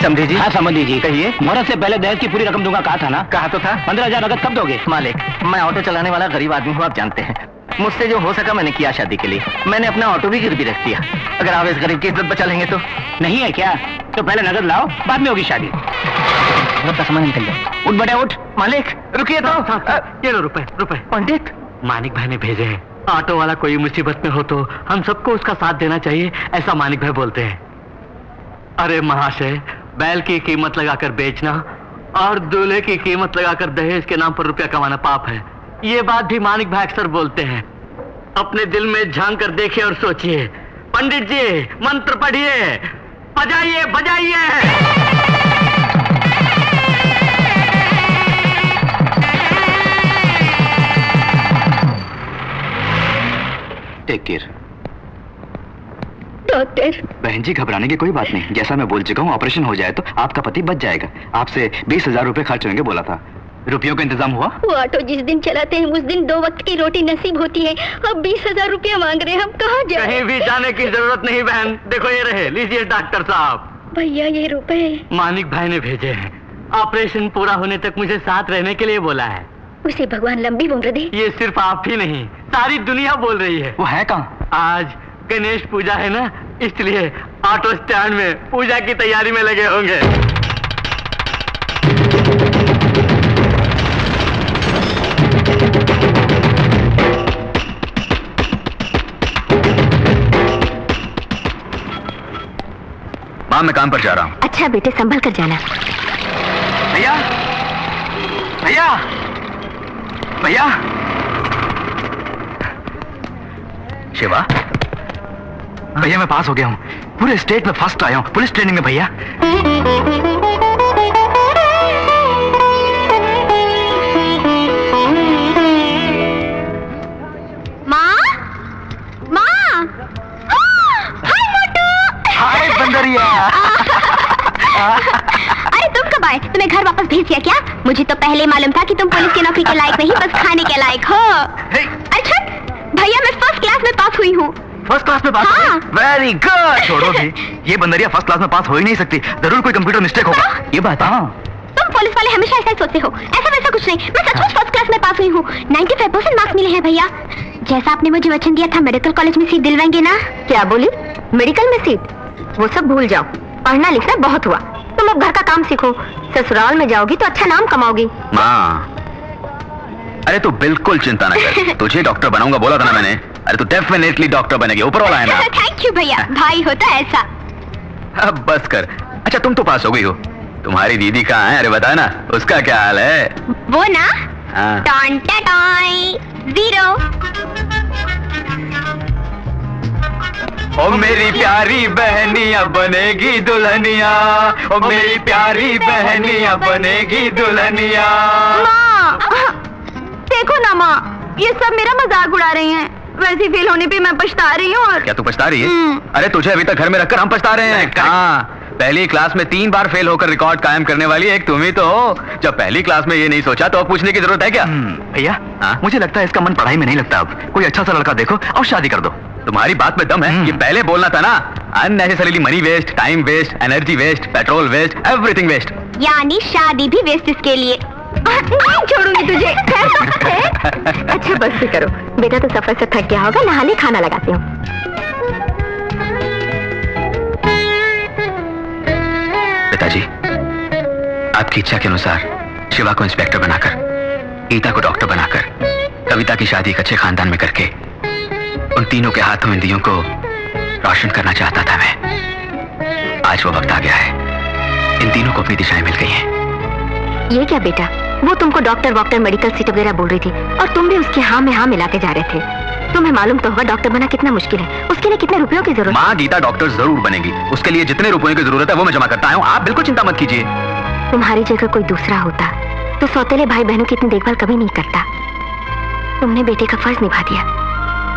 समझी जी? हाँ समझी जी। कहिए। मुहूर्त से पहले दहेज की पूरी रकम दूंगा, कहा था ना? कहा तो था। 15,000 नगद कब दोगे? मालिक, मैं ऑटो चलाने वाला गरीब आदमी हूँ, आप जानते हैं। मुझसे जो हो सका मैंने किया शादी के लिए। मैंने अपना ऑटो भी गिरवी रख दिया। अगर आप इस गरीब की इज्जत बचा लेंगे तो। नहीं है क्या? तो पहले नगद लाओ, बाद में होगी शादी। नगद का सामान निकल जाए। उठ बेटा उठ। मालिक रुकिए तो। ये लो रुपए। पंडित, मानिक भाई ने भेजे हैं। ऑटो वाला कोई मुसीबत में हो तो हम सबको उसका साथ देना चाहिए, ऐसा मानिक भाई बोलते हैं। अरे महाशय, बैल की कीमत लगाकर बेचना और दूल्हे की कीमत लगाकर दहेज के नाम पर रुपया कमाना पाप है। ये बात भी मानिक भाई अक्सर बोलते हैं। अपने दिल में झांक कर देखिए और सोचिए। पंडित जी मंत्र पढ़िए, बजाइए बजाइए। Take care. डॉक्टर। बहन जी घबराने की कोई बात नहीं, जैसा मैं बोल चुका हूँ, ऑपरेशन हो जाए तो आपका पति बच जाएगा। आपसे 20,000 रुपए खर्च होंगे बोला था। रुपयों का इंतजाम हुआ? वो ऑटो जिस दिन चलाते हैं उस दिन 2 वक्त की रोटी नसीब होती है। अब 20,000 रुपया मांग रहे हैं, हम कहाँ जाएं? कहीं भी जाने की जरूरत नहीं बहन, देखो ये रहे, लीजिए डॉक्टर साहब। भैया ये रुपए मानिक भाई ने भेजे हैं। ऑपरेशन पूरा होने तक मुझे साथ रहने के लिए बोला है। उसे भगवान लंबी उम्र दे। ये सिर्फ आप ही नहीं, सारी दुनिया बोल रही है। वो है कहाँ? आज गणेश पूजा है ना, इसलिए ऑटो स्टैंड में पूजा की तैयारी में लगे होंगे। माँ मैं काम पर जा रहा हूँ। अच्छा बेटे संभल कर जाना। भैया भैया भैया। शिवा भैया मैं पास हो गया हूँ, पूरे स्टेट में फर्स्ट आया हूँ पुलिस ट्रेनिंग में भैया। माँ माँ, हाय मोटू। हाय बंदरिया। अरे तुम कब आए? तुम्हें घर वापस भेज दिया क्या? मुझे तो पहले मालूम था कि तुम पुलिस की नौकरी के लायक नहीं, बस खाने के लायक हो। अच्छा भैया मैं फर्स्ट क्लास में पास हुई हूँ। फर्स्ट क्लास में पास? हाँ। Very good. छोड़ो भी, ये बंदरिया फर्स्ट क्लास में पास हो ही नहीं सकती, जरूर कोई कंप्यूटर मिस्टेक होगा। ये बात है। तुम पुलिस वाले हमेशा ऐसा ही सोचते हो, ऐसा वैसा कुछ नहीं। मैं सचमुच फर्स्ट क्लास में पास हुई हूँ। 95% मार्क्स मिले हैं भैया। जैसा आपने मुझे वचन दिया था मेडिकल कॉलेज में सीट दिलवाएंगे ना। क्या बोली? मेडिकल में सीट? वो सब भूल जाओ, पढ़ना लिखना बहुत हुआ। तुम अब घर का काम सीखो, ससुराल में जाओगी तो अच्छा नाम कमाओगी। माँ अरे तू बिल्कुल चिंता न कर, तुझे डॉक्टर बनाऊंगा बोला था ना मैंने। अरे तू डेफिनेटली डॉक्टर बनेगी, ऊपर वाला है ना। थैंक यू भैया, भाई होता ऐसा। अब बस कर। अच्छा तुम तो पास हो गई हो, तुम्हारी दीदी कहाँ है? अरे बता ना, उसका क्या हाल है? वो ना हाँ। Ton toy 0। ओ मेरी प्यारी बहनिया बनेगी दुल्हनिया, ओ मेरी प्यारी बहनिया बनेगी दुल्हनिया। माँ देखो ना माँ, ये सब मेरा मजाक उड़ा रही हैं। वैसी फील होने पे मैं पछता रही हूँ। और क्या तू पछता रही है? अरे तुझे अभी तक घर में रखकर हम पछता रहे हैं। हाँ, पहली क्लास में 3 बार फेल होकर रिकॉर्ड कायम करने वाली एक तुम ही तो हो। जब पहली क्लास में ये नहीं सोचा तो अब पूछने की जरूरत है क्या? भैया मुझे लगता है इसका मन पढ़ाई में नहीं लगता। अब कोई अच्छा सा लड़का देखो और शादी कर दो। तुम्हारी बात में दम है, ये पहले बोलना था ना। Unnecessarily money waste, time waste, energy waste, petrol waste, everything waste. यानी शादी भी वेस्ट इसके लिए। नहीं छोड़ूंगी तुझे। अच्छा बस भी करो बेटा, तो सफर से थक गया होगा, नहाने खाना लगाती हूँ। पिताजी आपकी इच्छा के अनुसार शिवा को इंस्पेक्टर बनाकर, गीता को डॉक्टर बनाकर, कविता की शादी एक अच्छे खानदान में करके उन तीनों के हाथों में दियों को रोशन करना चाहता था मैं। आज वो वक्त आ गया है, इन तीनों को अपनी दिशाएं मिल गई हैं। ये क्या बेटा, वो तुमको डॉक्टर वॉक्टर मेडिकल सीट वगैरह बोल रही थी और तुम भी उसके हाँ में हाँ मिलाते जा रहे थे। तुम्हें मालूम तो होगा डॉक्टर बना कितना मुश्किल है, उसके लिए कितने रुपयों की जरूरत। माँ गीता डॉक्टर जरूर बनेगी, उसके लिए जितने रुपयों की जरूरत है वो मैं जमा करता हूँ, आप बिल्कुल चिंता मत कीजिए। तुम्हारी जगह कोई दूसरा होता तो सौतेले भाई बहनों की इतनी देखभाल कभी नहीं करता। तुमने बेटे का फर्ज निभा दिया।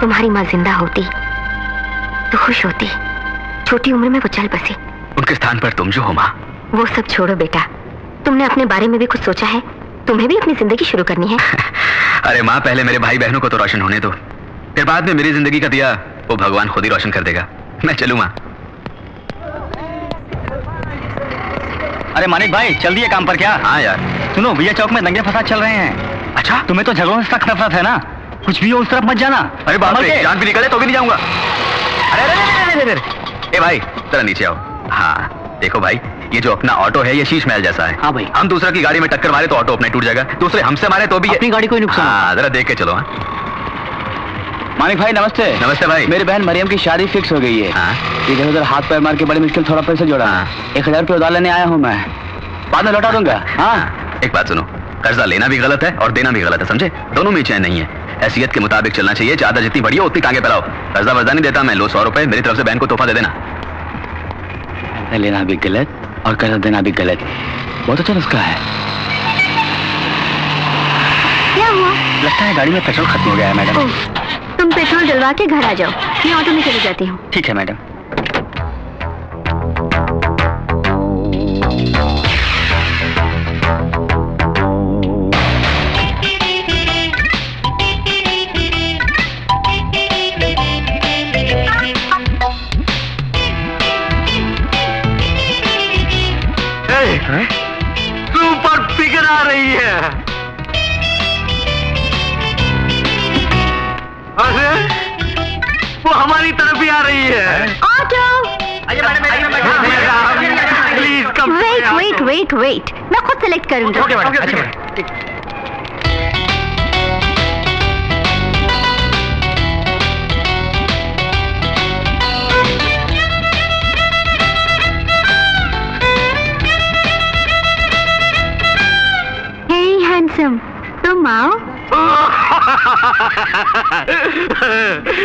तुम्हारी माँ जिंदा होती तो खुश होती, छोटी उम्र में वो चल बसी। उनके स्थान पर तुम जो हो माँ। वो सब छोड़ो बेटा, तुमने अपने बारे में भी कुछ सोचा है? तुम्हें भी अपनी जिंदगी शुरू करनी है। अरे माँ पहले मेरे भाई बहनों को तो रोशन होने दो, फिर बाद में मेरी जिंदगी का दिया वो भगवान खुद ही रोशन कर देगा। मैं चलूँ माँ। अरे मानिक भाई चल दिए काम पर क्या? हाँ यार। सुनो भैया चौक में दंगे फसाद चल रहे हैं। अच्छा तुम्हें तो झगड़ों से सख्त नफरत है ना, कुछ भी हो उस तरफ मत जाना। अरे बाप संभल रे, के। जान भी निकले तो भी नहीं जाऊंगा। अरे अरे अरे अरे अरे ए भाई जरा नीचे आओ। हाँ देखो भाई, ये जो अपना ऑटो है ये शीश महल जैसा है। हाँ भाई। हम दूसरा की गाड़ी में टक्कर मारे तो ऑटो अपने टूट जाएगा, दूसरे हमसे मारे तो भी अपनी गाड़ी को ही नुकसान। हाँ जरा देख के चलो। हाँ मानिक भाई नमस्ते। नमस्ते भाई। मेरी बहन मरियम की शादी फिक्स हो गई है। हाँ इधर उधर हाथ पैर मार के बड़ी मुश्किल थोड़ा पैसा जोड़ा। हाँ। 1000 रुपये उधार लेने आया हूँ मैं, बाद में लौटा दूंगा। हाँ एक बात सुनो, कर्जा लेना भी गलत है और देना भी गलत है, समझे? दोनों में चैन नहीं है। हैसियत के मुताबिक चलना चाहिए, चादर जितनी बड़ी हो उतनी टांगे फैलाओ। कर्जा वर्जा नहीं देता मैं, लो 100 रुपए मेरी तरफ से बहन को तोहफा दे देना। लेना भी गलत और कर्जा देना भी गलत, बहुत अच्छा नुस्खा है। क्या हुआ? लगता है गाड़ी में पेट्रोल खत्म हो गया है मैडम। ओह, तुम पेट्रोल डलवा के घर आ जाओ, मैं ऑटो में चली जाती हूँ। ठीक है मैडम। सुपर फिगर आ रही है। अरे वो हमारी तरफ ही आ रही है। ऑटो! Please come. वेट, मैं खुद सेलेक्ट करूंगी। हे हैंडसम, तुम आओ।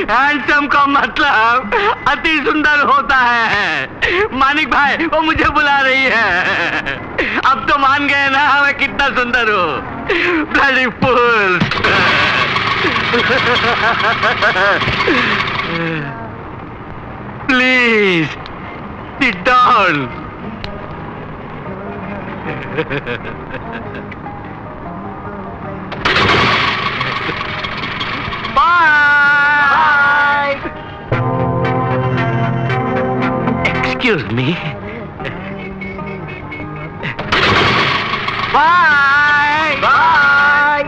हैंडसम का मतलब अति सुंदर होता है। मानिक भाई वो मुझे बुला रही है। अब तो मान गए ना मैं कितना सुंदर हूँ। Bloody fool. Please sit down. Bye. Excuse me. Bye. Bye.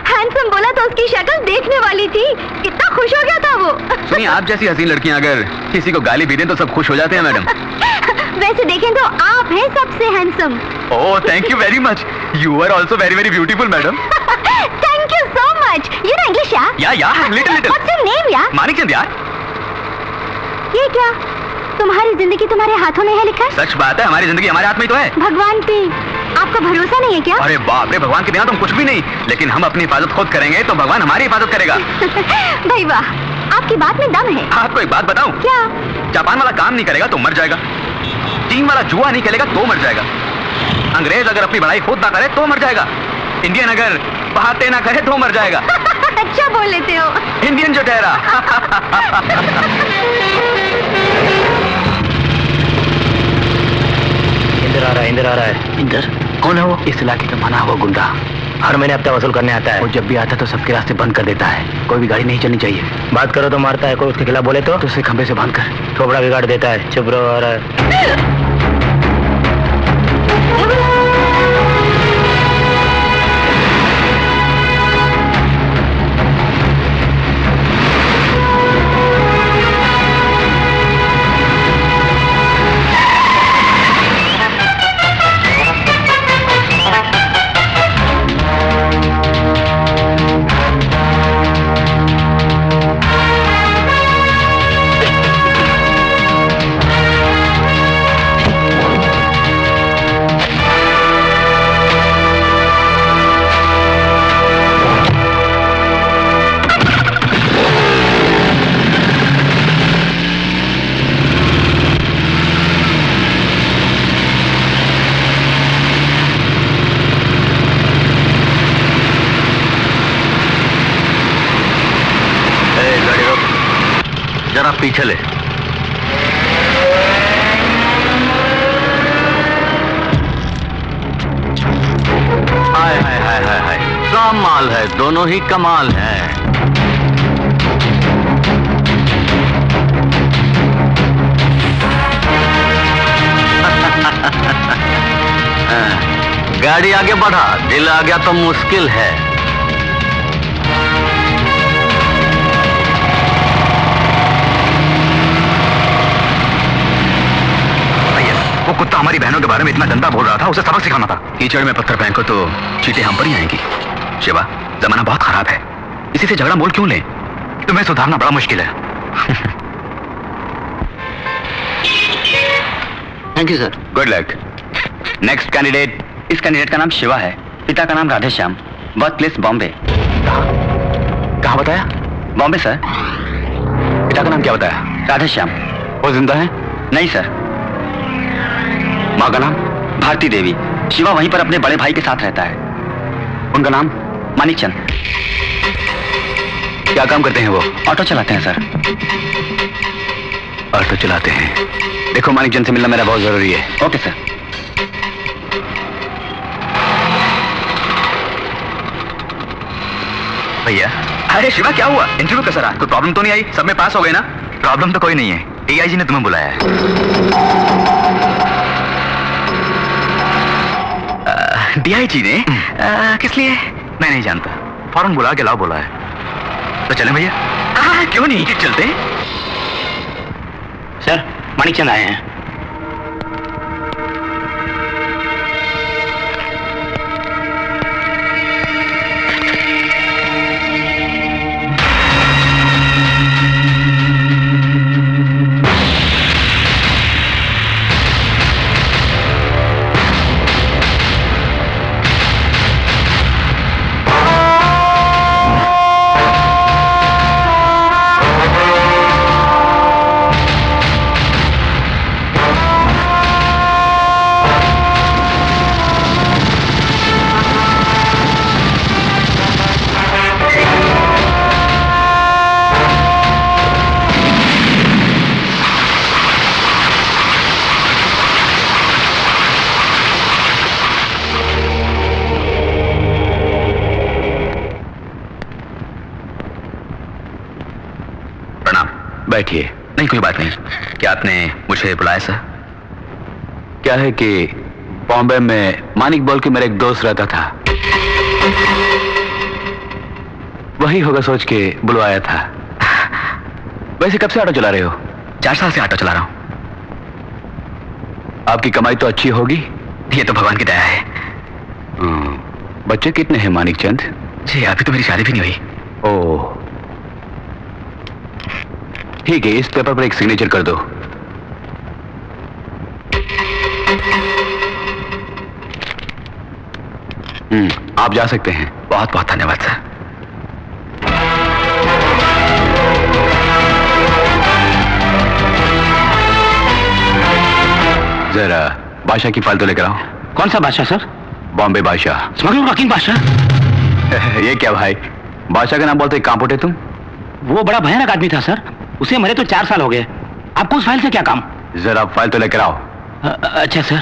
Handsome बोला तो उसकी शक्ल देखने वाली थी, कितना खुश हो गया था वो। सुनिए, आप जैसी हसीन लड़कियां अगर किसी को गाली भी दें तो सब खुश हो जाते हैं मैडम। वैसे देखें तो आप हैं सबसे handsome. Oh thank you very much, you are also very very beautiful madam. Thank you so much. You know English या little little. What's your name यार? मानिकचंद यार। ये क्या, तुम्हारी जिंदगी तुम्हारे हाथों में है लिखा? सच बात है, हमारी जिंदगी हमारे हाथ में ही तो है। भगवान पे आपका भरोसा नहीं है क्या? अरे बाप रे, भगवान के बिना तुम कुछ भी नहीं, लेकिन हम अपनी हिफाजत खुद करेंगे तो भगवान हमारी हिफाजत करेगा। भाई वाह, आपकी बात में दम है। आपको एक बात बताऊं? क्या? जापान वाला काम नहीं करेगा तो मर जाएगा, चीन वाला जुआ नहीं खेलेगा तो मर जाएगा, अंग्रेज अगर अपनी बड़ाई खुद ना करे तो मर जाएगा, इंडियन अगर बहाते ना करे तो मर जाएगा। अच्छा बोल लेते हो। इंडियन जो ठहरा। इंदर आ रहा है। इंदर कौन है वो? इस इलाके का मना हुआ गुंडा, हर महीने हफ्ता वसूल करने आता है। वो जब भी आता है तो सबके रास्ते बंद कर देता है, कोई भी गाड़ी नहीं चलनी चाहिए। बात करो तो मारता है, कोई उसके खिलाफ बोले तो उसे खंबे से बांध कर थोबड़ा बिगाड़ देता है। चुप रहो। आ रहा है। जरा पीछे ले। हाय हाय हाय हाय हाय, कमाल है, दोनों ही कमाल है। गाड़ी आगे बढ़ा, दिल आ गया तो मुश्किल है। वो कुत्ता हमारी बहनों के बारे में इतना गंदा बोल रहा था, उसे सबक सिखाना था। कीचड़ में पत्थर फेंको तो चींटी हम पर ही आएंगी। शिवा, जमाना बहुत खराब है, इसी से झगड़ा मोल क्यों ले? तुम्हें सुधारना बड़ा मुश्किल है। Thank you sir. Good luck. Next candidate. इस कैंडिडेट का नाम शिवा है, पिता का नाम राधेश्याम, बर्थ प्लेस बॉम्बे। कहाँ बताया? बॉम्बे सर। पिता का नाम क्या बताया? राधेश्याम। वो जिंदा है? नहीं सर। माँ का नाम? भारती देवी। शिवा वहीं पर अपने बड़े भाई के साथ रहता है। उनका नाम? मानिकचंद। क्या काम करते हैं वो? ऑटो चलाते हैं सर। ऑटो चलाते हैं। देखो, मानिकचंद से मिलना मेरा बहुत जरूरी है। Okay sir. भैया। अरे शिवा, क्या हुआ? इंटरव्यू कैसा रहा? कोई प्रॉब्लम तो नहीं आई? सब में पास हो गए ना? प्रॉब्लम तो कोई नहीं है, AIG ने तुम्हें बुलाया है। DIG ने? किस लिए? मैं नहीं जानता, फौरन बुला के लाओ बोला है। तो चलें भैया? क्यों नहीं, चलते हैं। सर, मानिकचंद आए हैं। बैठिए। नहीं, कोई बात नहीं। क्या आपने मुझे बुलाया सर? क्या है कि बॉम्बे में मानिक बोल के मेरा एक दोस्त रहता था, वही होगा सोच के बुलवाया था। वैसे कब से ऑटो चला रहे हो? 4 साल से ऑटो चला रहा हूं। आपकी कमाई तो अच्छी होगी? ये तो भगवान की दया है। बच्चे कितने हैं मानिकचंद? जी अभी तो मेरी शादी भी नहीं हुई। ओह ठीक है, इस पेपर पर एक सिग्नेचर कर दो। आप जा सकते हैं। बहुत बहुत धन्यवाद सर। जरा बादशाह की फाइल तो लेकर आओ। कौन सा बादशाह सर? बॉम्बे बादशाह। स्मगलर रॉकिंग बादशाह? ये क्या भाई, बादशाह का नाम बोलते कहाँ पुटे तुम? वो बड़ा भयानक आदमी था सर, उसे मरे तो 4 साल हो गए। आपको उस फाइल से क्या काम? जरा फाइल तो लेकर आओ। अच्छा सर।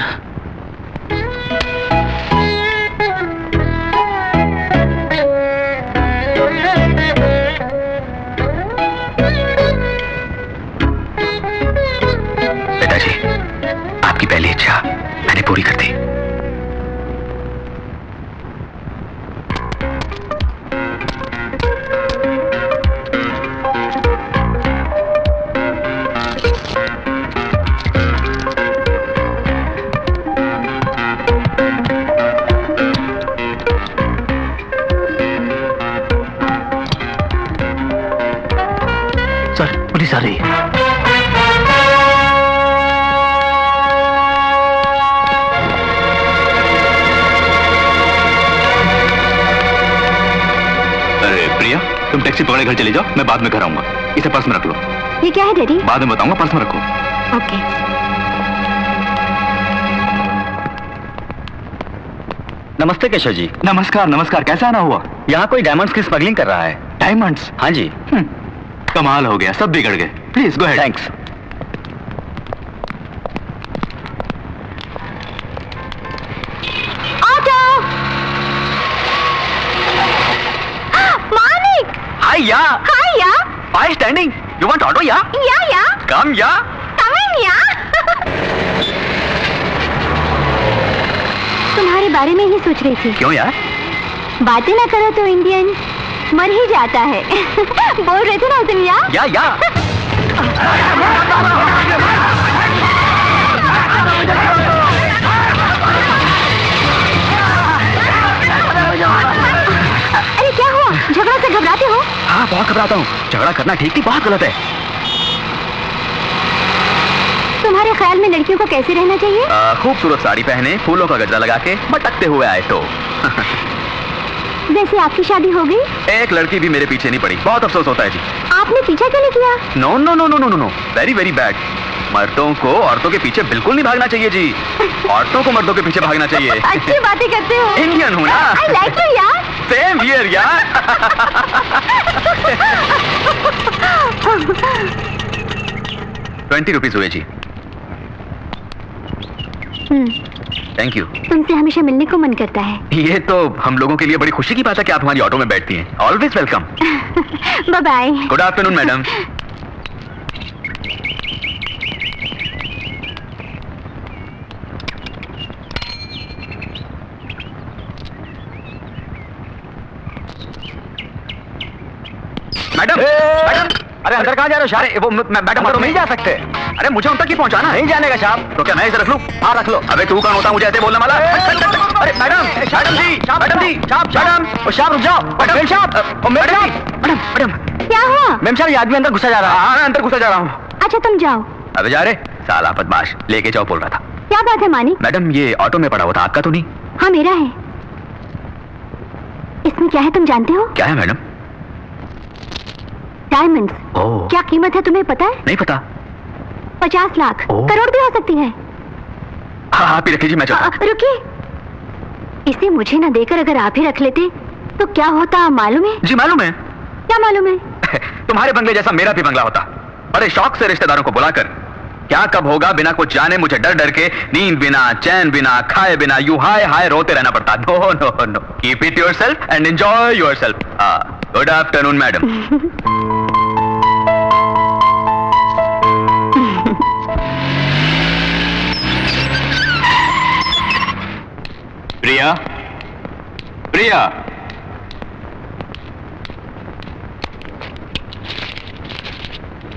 पिताजी, आपकी पहली इच्छा मैंने पूरी कर दी। पुलिस आ रही है। अरे प्रिया, तुम टैक्सी पकड़े घर चले जाओ, मैं बाद में घर आऊंगा। इसे पर्स में रख लो। ये क्या है डैडी? बाद में बताऊंगा, पर्स में रखो। ओके। नमस्ते केशव जी। नमस्कार नमस्कार। कैसा आना हुआ? यहाँ कोई डायमंड्स की स्मगलिंग कर रहा है। डायमंड्स? हाँ जी। कमाल हो गया, सब बिगड़ गए। Please go ahead. Thanks. Auto. Manik. Hi ya. Hi या। Why standing? You want auto, yeah? या Come, yeah. कमिंग या। तुम्हारे बारे में ही सोच रही थी। क्यों यार? बातें ना करो तो इंडियन मर ही जाता है। बोल रहे थे ना तुम या? या। अरे क्या हुआ? झगड़ा से घबराते हो? हाँ बहुत घबराता हूँ। झगड़ा करना ठीक नहीं, बहुत गलत है। तुम्हारे ख्याल में लड़कियों को कैसे रहना चाहिए? खूबसूरत साड़ी पहने, फूलों का गजरा लगा के, मटकते हुए आए तो। वैसे आपकी शादी हो गई? एक लड़की भी मेरे पीछे नहीं पड़ी, बहुत अफसोस होता है जी। आपने पीछा क्यों नहीं किया? No no no no no no, very very bad. मर्दों को औरतों के पीछे बिल्कुल नहीं भागना चाहिए जी। औरतों को मर्दों के पीछे भागना चाहिए। अच्छी बातें करते हो। इंडियन हूँ ना। I like you यार। सेम हियर यार। 20 रुपीज हुए जी। Thank you. तुमसे हमेशा मिलने को मन करता है। ये तो हम लोगों के लिए बड़ी खुशी की बात है कि आप हमारी ऑटो में बैठती हैं। Always welcome. Bye bye. Good afternoon madam. Madam madam, अरे अंदर कहाँ जा रहे हो साहब? अरे वो मैडम अंदर नहीं जा सकते। अरे मुझे उन तक ही पहुंचाना है। नहीं जाने का साहब। तो क्या मैं इसे रख लूं? हाँ रख लो। अबे तू कौन होता मुझे ऐसे बोलने वाला? अरे मैडम मैडम जी मैडम जी मैडम साहब रुक जाओ। मैडम साहब मैडम मैडम क्या हुआ? मैम साहब ये आदमी अंदर घुसा जा रहा है। हाँ अंदर घुसा जा रहा हूँ। अच्छा तुम जाओ। अबे जा रे साला बदमाश, लेके जाओ बोल रहा था। क्या बात है मानिक? मैडम ये ऑटो में पड़ा हुआ था, आपका तो नहीं? हाँ मेरा है। इसमें क्या है तुम जानते हो? क्या है मैडम? डायमंड्स। ओह क्या कीमत है तुम्हें पता है? नहीं पता। 50 लाख, ओह। करोड़ भी हो सकती है। हाँ आप ही रख लीजिए, मैं चलता हूँ। रुकिए, इसे मुझे ना देकर अगर आप ही रख लेते तो क्या होता मालूम है? जी मालूम है। क्या मालूम है? तुम्हारे बंगले जैसा मेरा भी बंगला होता। बड़े शौक से रिश्तेदारों को बुलाकर, क्या कब होगा बिना कुछ जाने मुझे डर डर के, नींद बिना, चैन बिना, खाए बिना, यूं हाय हाय रोते रहना पड़ता। No no no, keep it yourself and enjoy yourself. Good afternoon madam. Priya Priya,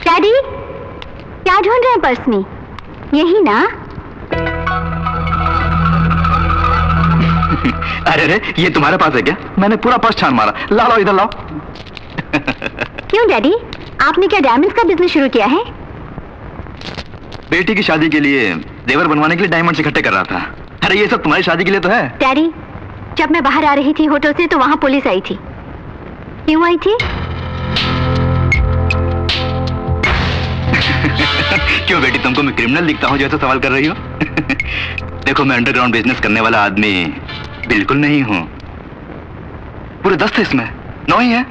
daddy क्या ढूंढ रहे हैं पर्स में? यही ना? अरे रे ये तुम्हारे पास है क्या? मैंने पूरा पर्स छान मारा। लाओ इधर लाओ। क्यों डैडी, आपने क्या डायमंड्स का बिजनेस शुरू किया है? बेटी की शादी के लिए जेवर बनवाने के लिए डायमंड्स इकट्ठे कर रहा था। अरे ये सब तुम्हारी शादी के लिए तो है। डैडी जब मैं बाहर आ रही थी होटल से तो वहां पुलिस आई थी। क्यों आई थी? क्यों बेटी, तुमको मैं क्रिमिनल दिखता हूँ जो ऐसा सवाल कर रही हो? देखो मैं अंडरग्राउंड बिजनेस करने वाला आदमी बिल्कुल नहीं हूँ। पूरे 10 थे इसमें, 9 ही है।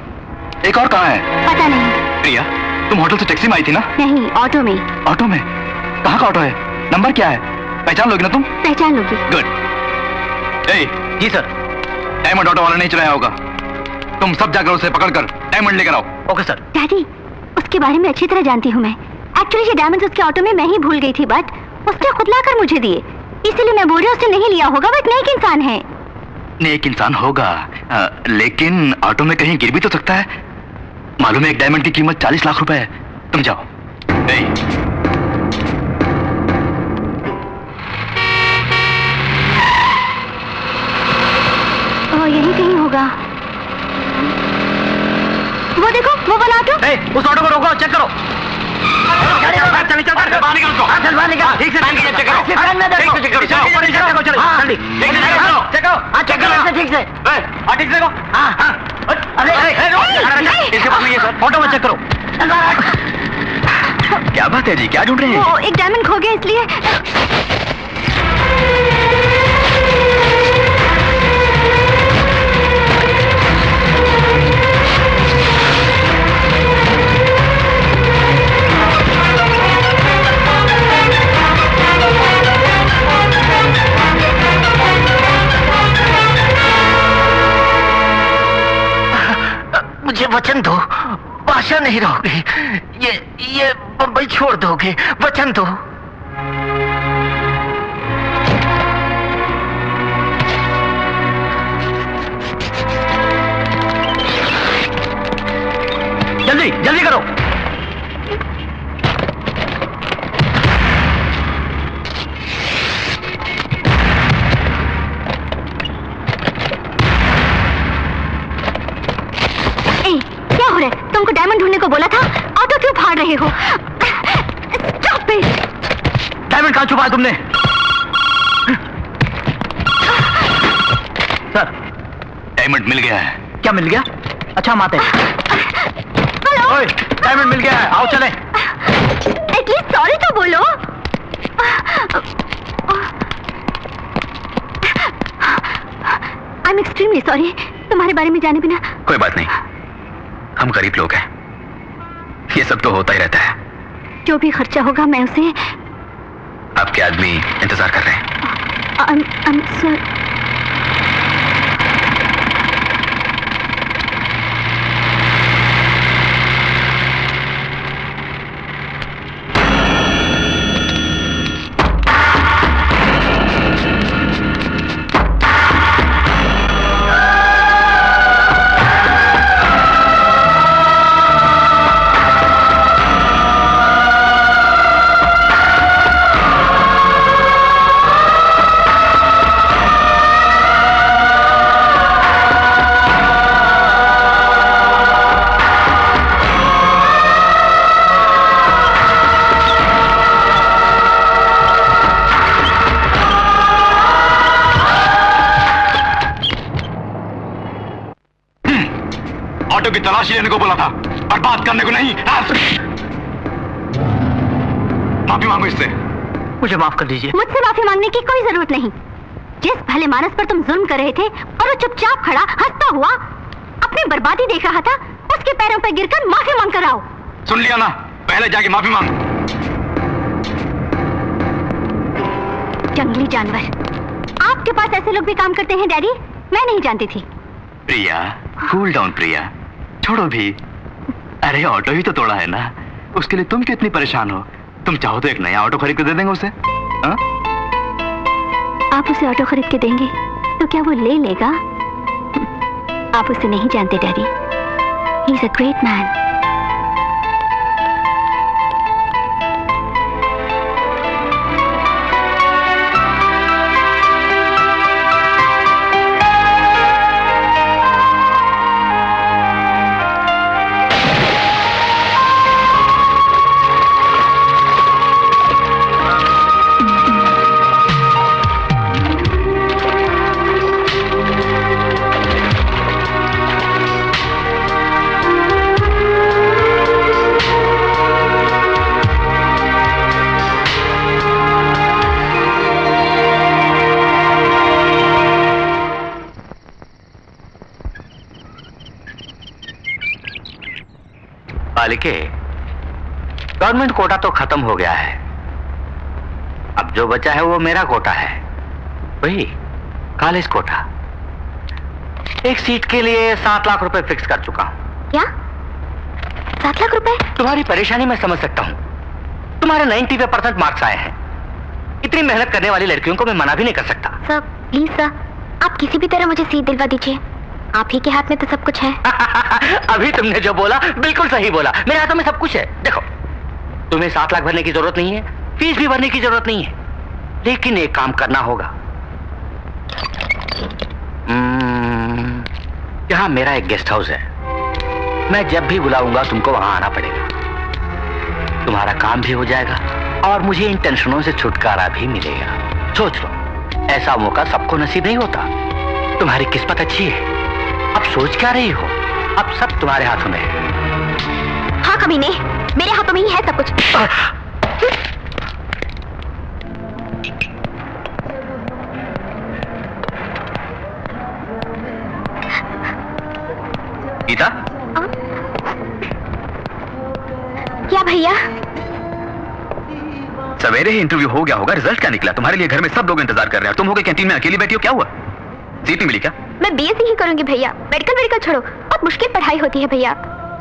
एक और कहाँ है? पता नहीं। प्रिया तुम होटल से टैक्सी में आई थी ना? नहीं, ऑटो में। ऑटो में? कहाँ का ऑटो है? नंबर क्या है? पहचान लोगी ना तुम? पहचान लोगी। गुड। जी सर। डायमंड ऑटो वाला नहीं चलाया होगा। तुम सब जाकर उसे पकड़कर डायमंड लेकर आओ। Okay sir. डैडी उसके बारे में अच्छी तरह जानती हूँ मैं। एक्चुअली ये डायमंड्स उसके ऑटो में मैं ही भूल गई थी, बट उसने खुद लाकर मुझे दिए, इसीलिए मैं बोल रही हूँ उसने नहीं लिया होगा। बट नेक इंसान है। नेक इंसान होगा, लेकिन ऑटो में कहीं गिर भी तो सकता है। मालूम है एक डायमंड की कीमत 40 लाख रुपए है। तुम जाओ। यही कहीं होगा। वो देखो वो वाला ऑटो। उस ऑटो को रोको, चेक करो। ऑटो में चेक करो। क्या बात है जी, क्या ढूंढ रहे हैं? वो एक डायमंड खो गया इसलिए। नहीं रहोगे, ये बम्बई छोड़ दोगे, वचन दो। जल्दी जल्दी करो। क्या हो रहा है? तुमको डायमंड ढूंढने को बोला था, ऑटो क्यों फाड़ रहे हो? Stop it! डायमंड कहाँ छुपा है तुमने? सर, डायमंड मिल गया है। क्या मिल गया? अच्छा हम आते हैं। ओए, डायमंड मिल गया है, आओ चले। एटलीस्ट सॉरी तो बोलो। आई एम एक्सट्रीमली सॉरी, तुम्हारे बारे में जाने बिना। कोई बात नहीं, हम गरीब लोग हैं, ये सब तो होता ही रहता है। जो भी खर्चा होगा मैं उसे। आपके आदमी इंतजार कर रहे हैं। सर, ऑटो की तलाशी लेने को बोला था, बर्बाद करने को नहीं। माफी मांगो इससे। मुझे माफ कर दीजिए। मुझसे माफी मांगने की कोई जरूरत नहीं। जिस भले मानस पर तुम जुल्म कर रहे थे और वो चुपचाप खड़ा हंसता हुआ अपनी बर्बादी देख रहा था, उसके पैरों पर गिरकर माफी मांग कर आओ। सुन लिया ना, पहले जाके माफी मांगो। जंगली जानवर, आपके पास ऐसे लोग भी काम करते हैं डैडी? मैं नहीं जानती थी। प्रिया, कूल डाउन प्रिया, छोड़ो भी। अरे ऑटो ही तो तोड़ा है ना, उसके लिए तुम क्यों इतनी परेशान हो? तुम चाहो तो एक नया ऑटो खरीद के दे देंगे उसे। हा? आप उसे ऑटो खरीद के देंगे तो क्या वो ले लेगा? आप उसे नहीं जानते daddy, he is a great man. बालिके, गवर्नमेंट कोटा तो खत्म हो गया है, अब जो बचा है वो मेरा कोटा है, वही कॉलेज कोटा। एक सीट के लिए 7 लाख रुपए फिक्स कर चुका हूं। क्या? 7 लाख रुपए? तुम्हारी परेशानी मैं समझ सकता हूं, तुम्हारे 90% मार्क्स आए हैं, इतनी मेहनत करने वाली लड़कियों को मैं मना भी नहीं कर सकता। सर प्लीज सर, आप किसी भी तरह मुझे सीट दिलवा दीजिए, आप ही के हाथ में तो सब कुछ है। अभी तुमने जो बोला बिल्कुल सही बोला, मेरे हाथों में सब कुछ है। देखो, तुम्हें 7 लाख भरने की जरूरत नहीं है, फीस भी भरने की जरूरत नहीं है, लेकिन एक काम करना होगा। यहाँ मेरा एक गेस्ट हाउस है, मैं जब भी बुलाऊंगा तुमको वहां आना पड़ेगा। तुम्हारा काम भी हो जाएगा और मुझे इन टेंशनों से छुटकारा भी मिलेगा। सोच लो, ऐसा मौका सबको नसीब नहीं होता। तुम्हारी किस्मत अच्छी है। अब सोच क्या रही हो? अब सब तुम्हारे हाथों में है। हाँ कमीने, मेरे हाथों में ही है सब कुछ। गीता? क्या भैया? सवेरे ही इंटरव्यू हो गया होगा, रिजल्ट क्या निकला? तुम्हारे लिए घर में सब लोग इंतजार कर रहे हैं, तुम हो गए कैंटीन में अकेली बैठी हो, क्या हुआ? सीट नहीं मिली क्या? मैं बीएससी ही करूंगी भैया, मेडिकल छोड़ो, बहुत मुश्किल पढ़ाई होती है भैया।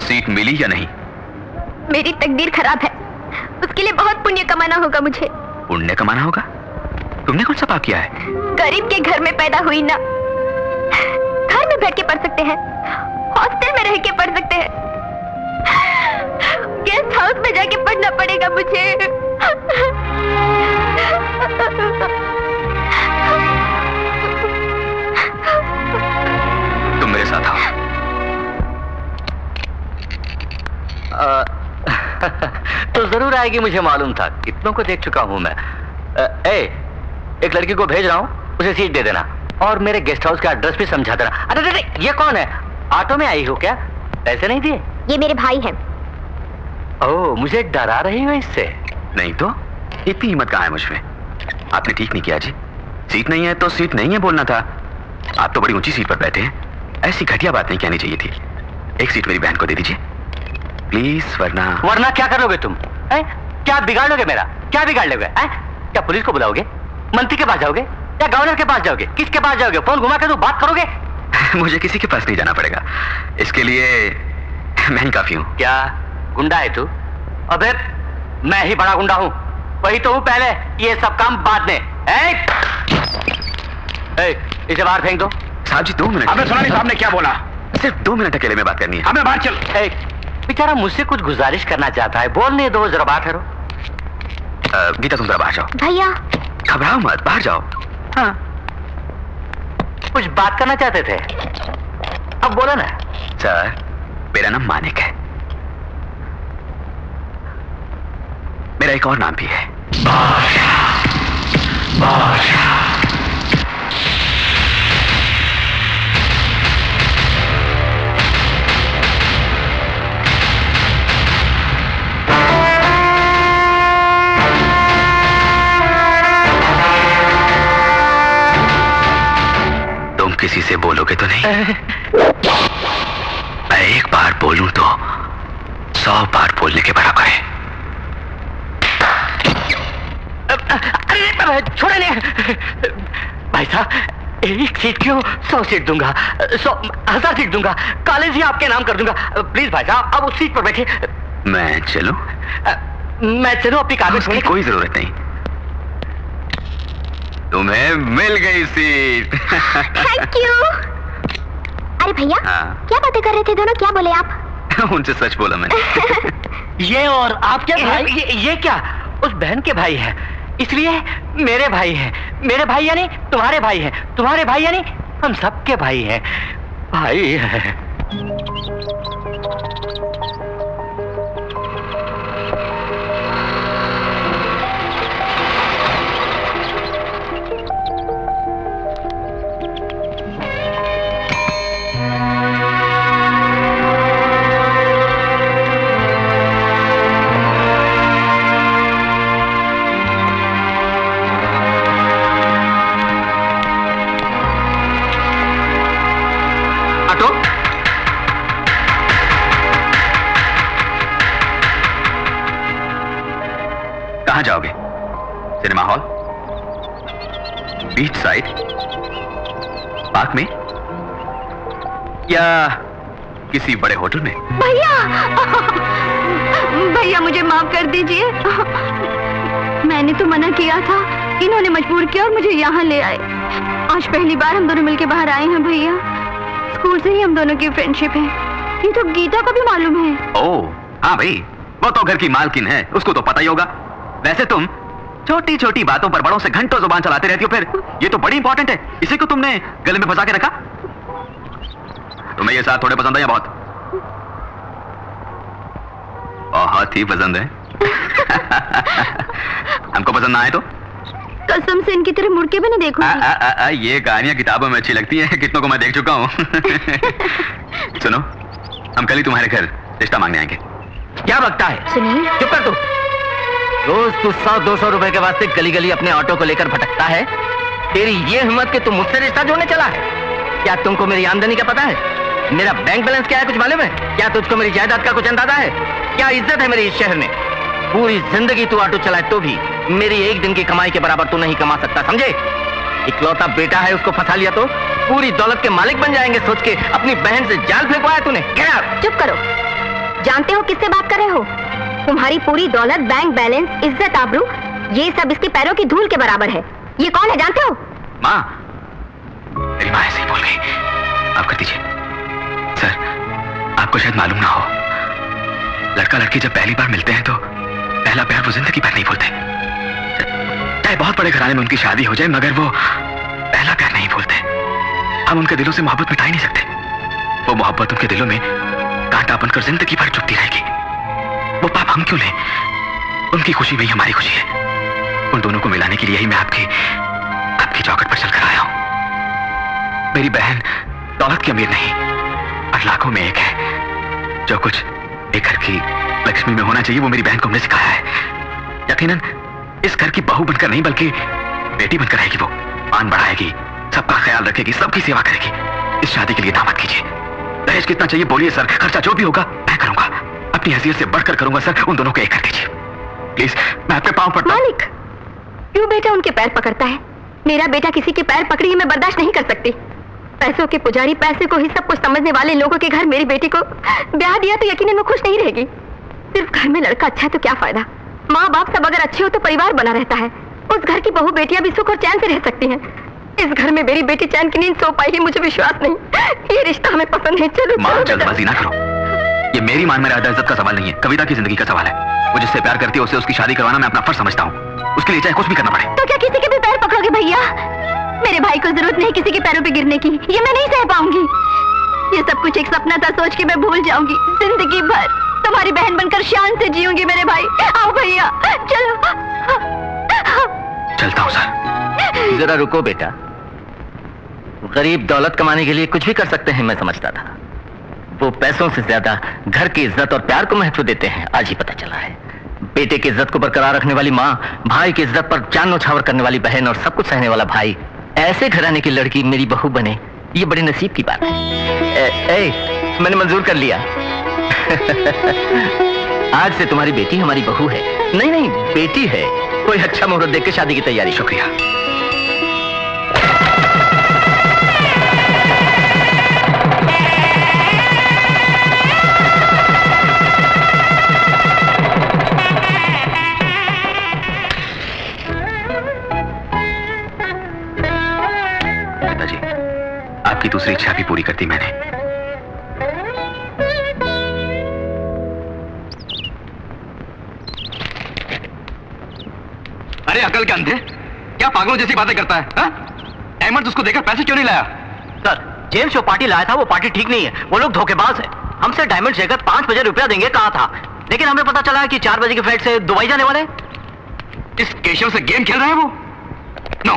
सीट मिली या नहीं मेरी तकदीर खराब है, उसके लिए बहुत पुण्य कमाना होगा मुझे। पुण्य कमाना होगा? तुमने कौन सा पाप किया है? गरीब के घर में पैदा हुई ना, घर में बैठ के पढ़ सकते हैं, हॉस्टल में रह के पढ़ सकते हैं, गेस्ट हाउस में जाके पढ़ना पड़ेगा मुझे। तुम मेरे साथ आओ। तो जरूर आएगी, मुझे मालूम था, कितनों को देख चुका हूं मैं। एक लड़की को भेज रहा हूं, उसे सीट दे देना और मेरे गेस्ट हाउस का एड्रेस भी समझा देना। अरे ये कौन है? ऑटो में आई हो क्या? पैसे नहीं दिए? ये मेरे भाई हैं। ओह, मुझे डरा रही हो इससे? नहीं तो इतनी हिम्मत कहाँ है मुझमें? आपने ठीक नहीं किया जी। सीट नहीं है तो सीट नहीं है बोलना था। आप तो बड़ी ऊंची सीट पर बैठे हैं, ऐसी घटिया बात नहीं कहनी चाहिए थी। एक सीट मेरी बहन को दे दीजिए प्लीज, वरना क्या करोगे तुम? क्या बिगाड़ लोगे मेरा? क्या बिगाड़ लोगे? क्या पुलिस को बुलाओगे? मंत्री के पास जाओगे या गवर्नर के पास जाओगे? किसके पास जाओगे? फोन घुमा के तो बात करोगे? मुझे किसी के पास नहीं जाना पड़ेगा, इसके लिए मैं ही काफी हूँ। क्या गुंडा है तू? अबे मैं ही बड़ा गुंडा हूँ, वही तो हूँ पहले, ये सब काम बाद में। इसे बाहर फेंक दो। साहब जी 2 मिनट। आपने सुना नहीं साहब ने क्या बोला? सिर्फ 2 मिनट अकेले में बात करनी है। हमें बाहर चल। बेचारा मुझसे कुछ गुजारिश करना चाहता है, बोलने दो, जरा बात करो। गीता तुम जरा बाहर जाओ। भैया घबराओ मत, बाहर जाओ। हाँ, कुछ बात करना चाहते थे, अब बोलो ना। सर मेरा नाम मानिक है, मेरा एक और नाम भी है, तुम किसी से बोलोगे तो नहीं? मैं एक बार बोलूं तो 100 बार बोलने के बराबर है। अरे छोड़े नहीं भाई साहब, एक सीट क्यों, 100 सीट दूंगा, 1000 सीट दूंगा, कॉलेज ही आपके नाम कर दूंगा। प्लीज भाई साहब, अब उस सीट पर बैठे। मैं चलूं? मैं चलूं अपनी कार में? उसकी कोई जरूरत नहीं, तुम्हें मिल गई सीट। Thank you. अरे भैया क्या बातें कर रहे थे दोनों, क्या बोले आप? उनसे सच बोला मैंने। ये और आपके भाई? ये क्या, उस बहन के भाई है, इसलिए मेरे भाई हैं। मेरे भाई यानी तुम्हारे भाई हैं, तुम्हारे भाई यानी हम सबके भाई हैं। भाई है। कहां जाओगे? Cinema hall, beach side, park में या किसी बड़े होटल में? भैया भैया मुझे माफ कर दीजिए, मैंने तो मना किया था, इन्होंने मजबूर किया और मुझे यहाँ ले आए। आज पहली बार हम दोनों मिलके बाहर आए हैं भैया, स्कूल से ही हम दोनों की फ्रेंडशिप है, ये तो गीता को भी मालूम है। ओह हाँ भाई, वो तो घर की मालकिन है, उसको तो पता ही होगा। वैसे तुम छोटी छोटी बातों पर बड़ों से घंटों जुबान चलाते रहती हो, फिर ये तो बड़ी इंपॉर्टेंट है, इसी को तुमने गले में फंसा के रखा। तुम्हें ये साथ थोड़े पसंद है या बहुत? बहुत ही पसंद है। हमको पसंद ना आए तो कसम से इनकी तरफ मुड़ के भी नहीं देखूंगी। ये कहानियां किताबों में अच्छी लगती हैं, कितनों को मैं देख चुका हूं। सुनो, हम कल ही तुम्हारे घर रिश्ता मांगने आएंगे। क्या बकता है? सुनिए, चुप कर तू। रोज तू 100-200 रुपए के वास्ते गली गली अपने ऑटो को लेकर भटकता है, तेरी ये हिम्मत कि तू मुझसे रिश्ता जोड़ने चला है? क्या तुमको मेरी आमदनी का पता है? मेरा बैंक बैलेंस क्या है कुछ मालूम है? क्या तुझको मेरी जायदाद का कुछ अंदाजा है? क्या इज्जत है मेरी इस शहर में? पूरी जिंदगी तू ऑटो चलाए तो भी मेरी एक दिन की कमाई के बराबर तू नहीं कमा सकता, समझे? इकलौता बेटा है, उसको फंसा लिया तो पूरी दौलत के मालिक बन जाएंगे सोच के अपनी बहन से जाल फेंकवाया तूने। क्या? चुप करो, जानते हो किससे बात कर रहे हो? तुम्हारी पूरी दौलत, बैंक बैलेंस, इज्जत, आबरू, ये सब इसके पैरों की धूल के बराबर है। ये कौन है जानते हो? माँ, मेरी माँ ऐसे ही बोल गई। आप कर दीजिए। सर, आपको शायद मालूम ना हो, लड़का लड़की जब पहली बार मिलते हैं तो पहला प्यार वो जिंदगी भर नहीं भूलते। चाहे बहुत बड़े घराने में उनकी शादी हो जाए, मगर वो पहला प्यार नहीं भूलते। हम उनके दिलों से मोहब्बत मिटा ही नहीं सकते। वो मोहब्बत उनके दिलों में कांटा बनकर जिंदगी भर चुभती रहेगी। वो पाप हम क्यों लें? उनकी खुशी में ही हमारी खुशी है। उन दोनों को मिलाने के लिए ही मैं आपकी चौखट पर चलकर आया हूं। मेरी बहन दौलत की अमीर नहीं, और लाखों में एक है। जो कुछ एक घर की लक्ष्मी में होना चाहिए वो मेरी बहन को हमने सिखाया है। यकीनन इस घर की बहू बनकर नहीं बल्कि बेटी बनकर रहेगी। वो मान बढ़ाएगी, सबका ख्याल रखेगी, सबकी सेवा करेगी। इस शादी के लिए दामद कीजिए। दहेज कितना चाहिए बोलिए सर, खर्चा जो भी होगा मैं करूंगा। अपनी हैसियत से बढ़कर करूंगा सर। उन दोनों को एक कर दीजिए प्लीज। मैं आपके पांव पड़ता हूं। मालिक, क्यों बेटा उनके पैर पकड़ता है? मेरा बेटा किसी के पैर पकड़ी मैं बर्दाश्त नहीं कर सकती। पैसों के पुजारी, पैसे को ही सब कुछ समझने वाले लोगों के घर मेरी बेटी को ब्याह दिया तो यकीनन वो खुश नहीं रहेगी। सिर्फ घर में लड़का अच्छा है तो क्या फायदा? माँ बाप सब अगर अच्छे हो तो परिवार बना रहता है। उस घर की बहू बेटियां भी सुख और चैन से रह सकती हैं। इस घर में मेरी बेटी चैन की नींद सो पाएगी, मुझे विश्वास नहीं। ये रिश्ता हमें पसंद नहीं। चलो माँ, जल्दबाजी ना करो। ये मेरी मान में इज्जत का सवाल नहीं है, कविता की जिंदगी का सवाल है। वो जिससे प्यार करती है उससे उसकी शादी करवाना मैं अपना फर्ज समझता हूँ। उसके लिए चाहे कुछ भी करना पड़े। तो क्या किसी के भी पैर पकड़ोगे भैया? मेरे भाई को जरूरत नहीं किसी के पैरों पे गिरने की। ये मैं नहीं सह पाऊंगी। ये सब कुछ एक सपना था, सोच के मैं भूल जाऊंगी। जिंदगी भर तुम्हारी बहन बनकर शान से जीऊंगी मेरे भाई। आओ भैया, चलो। चलता हूँ सर। जरा रुको बेटा। गरीब दौलत कमाने के लिए कुछ भी कर सकते हैं मैं समझता था। वो पैसों से ज्यादा घर की इज्जत और प्यार को महत्व देते हैं, आज ही पता चला है। बेटे की इज्जत को बरकरार रखने वाली माँ, भाई की इज्जत पर जान न्यौछावर करने वाली बहन और सब कुछ सहने वाला भाई, ऐसे घराने की लड़की मेरी बहू बने, ये बड़ी नसीब की बात है। मैंने मंजूर कर लिया। आज से तुम्हारी बेटी हमारी बहू है। नहीं नहीं, बेटी है। कोई अच्छा मुहूर्त देख के शादी की तैयारी। शुक्रिया। पिताजी, आपकी दूसरी इच्छा भी पूरी कर दी मैंने। अरे अकल के अंधे, क्या पागलों जैसी बातें करता है? अहमद उसको देकर पैसे क्यों नहीं लाया? सर, जेम्स जो पार्टी लाया था वो पार्टी ठीक नहीं है। वो लोग धोखेबाज है। हमसे डायमंड शेखर 5 बजे रुपया देंगे कहा था, लेकिन हमें पता चला है कि 4 बजे की फ्लाइट से दुबई जाने वाले। इस केशव से गेम खेल रहे हैं वो? नो,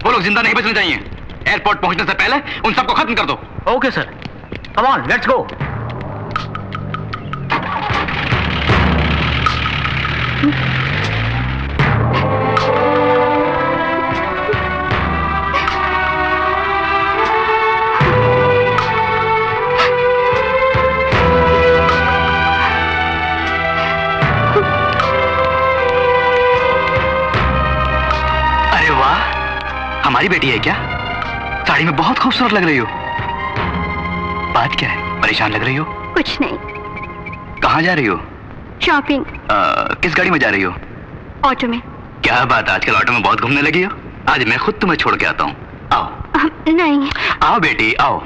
वो लोग जिंदा नहीं बचने चाहिए। एयरपोर्ट पहुंचने से पहले उन सबको खत्म कर दो। Okay sir, come on, let's go. हमारी बेटी है क्या? साड़ी में बहुत खूबसूरत लग रही हो। बात क्या है? परेशान लग रही हो? कुछ नहीं। कहाँ जा रही हो? शॉपिंग। किस गाड़ी में जा रही हो? ऑटो में। क्या बात, आजकल ऑटो में बहुत घूमने लगी हो। आज मैं खुद तुम्हें छोड़ के आता हूँ। आओ। नहीं। आओ बेटी, आओ।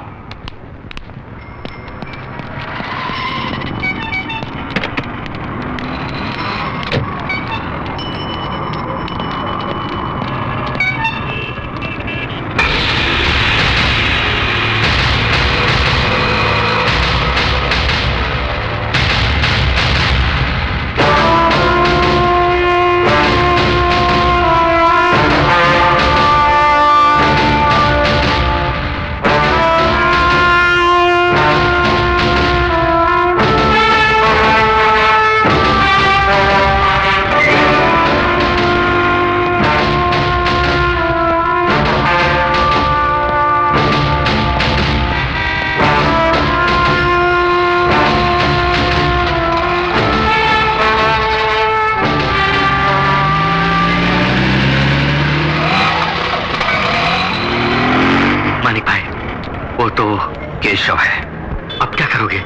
केशव है। अब क्या करोगे?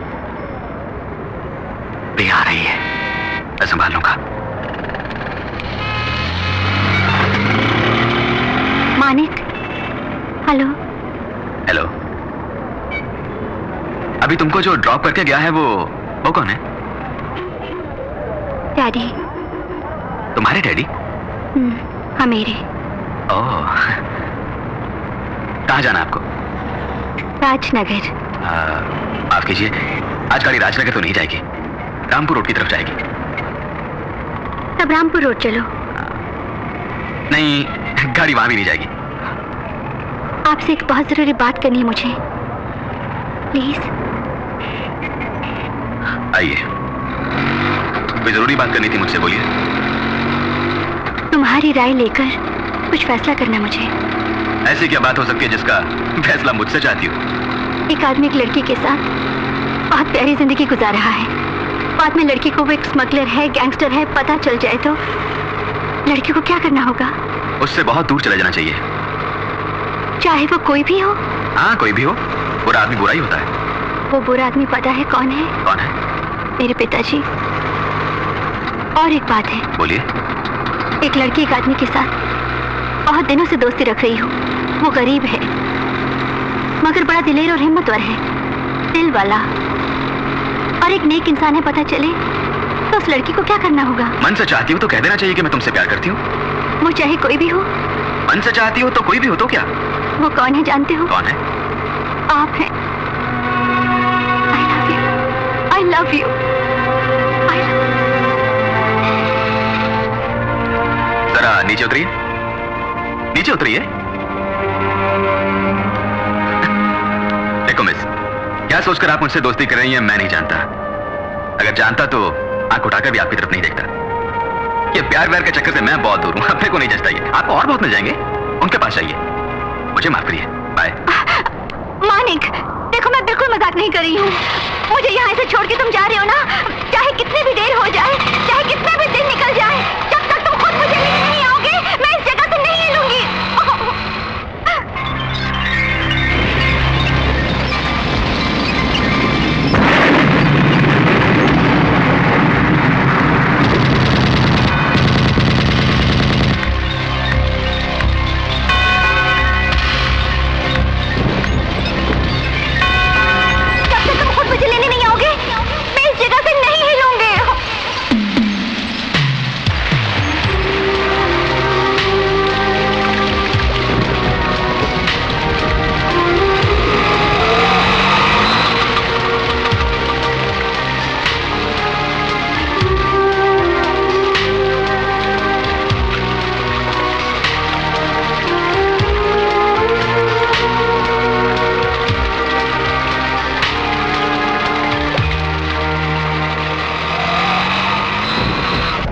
वे आ रही है। मैं संभाल लूंगा। मानिक, हेलो। हेलो। अभी तुमको जो ड्रॉप करके गया है वो कौन है? डैडी। तुम्हारे डैडी? हाँ, मेरे। ओह, कहाँ जाना है आपको? राजनगर। माफ कीजिए, आज गाड़ी राजनगर तो नहीं जाएगी, रामपुर रोड की तरफ जाएगी। तब रामपुर रोड चलो। नहीं, गाड़ी वहां भी नहीं जाएगी। आपसे एक बहुत जरूरी बात करनी है मुझे, प्लीज। आइए, कोई जरूरी बात करनी थी मुझसे, बोलिए। तुम्हारी राय लेकर कुछ फैसला करना मुझे। ऐसी क्या बात हो सकती है जिसका फैसला मुझसे चाहती हो? एक आदमी एक लड़की के साथ बहुत प्यारी जिंदगी गुजार रहा है। बाद में लड़की को वो एक स्मगलर है, गैंगस्टर है, पता चल जाए तो लड़की को क्या करना होगा? उससे बहुत दूर चले जाना चाहिए। चाहे वो कोई भी हो? हाँ, कोई भी हो, बुरा आदमी बुरा ही होता है। वो बुरा आदमी पता है कौन है? कौन है? मेरे पिताजी। और एक बात है। बोलिए। एक लड़की एक आदमी के साथ बहुत दिनों से दोस्ती रख रही हो। वो गरीब है मगर बड़ा दिलेर और हिम्मतवर है, दिल वाला, और एक नेक इंसान है। पता चले तो उस लड़की को क्या करना होगा? मन से चाहती हो तो कह देना चाहिए कि मैं तुमसे प्यार करती हूँ। वो चाहे कोई भी हो। मन से चाहती हो तो कोई भी हो तो क्या? वो कौन है जानते हो? कौन है? आप हैं। I love you. जरा नीचे उतरिए, नीचे उतरिए। देखो मिस, क्या सोचकर आप मुझसे दोस्ती कर रही हैं मैं नहीं जानता। अगर जानता तो आंख उठाकर भी आपकी तरफ नहीं देखता। ये प्यार व्यार के चक्कर से मैं बहुत दूर हूं, अपने को नहीं जचता ये। आपको और बहुत मिल जाएंगे, उनके पास जाइए। मुझे माफ करिए, बाय। मानिक, देखो मैं बिल्कुल मजाक नहीं कर रही हूँ। मुझे यहाँ से छोड़ के तुम जा रहे हो ना, चाहे कितनी भी देर हो जाए, चाहे कितना भी दिन निकल जाए, जब तक तुम खुद मुझे लेने नहीं आओगे मैं इस जगह से नहीं हिलूंगी।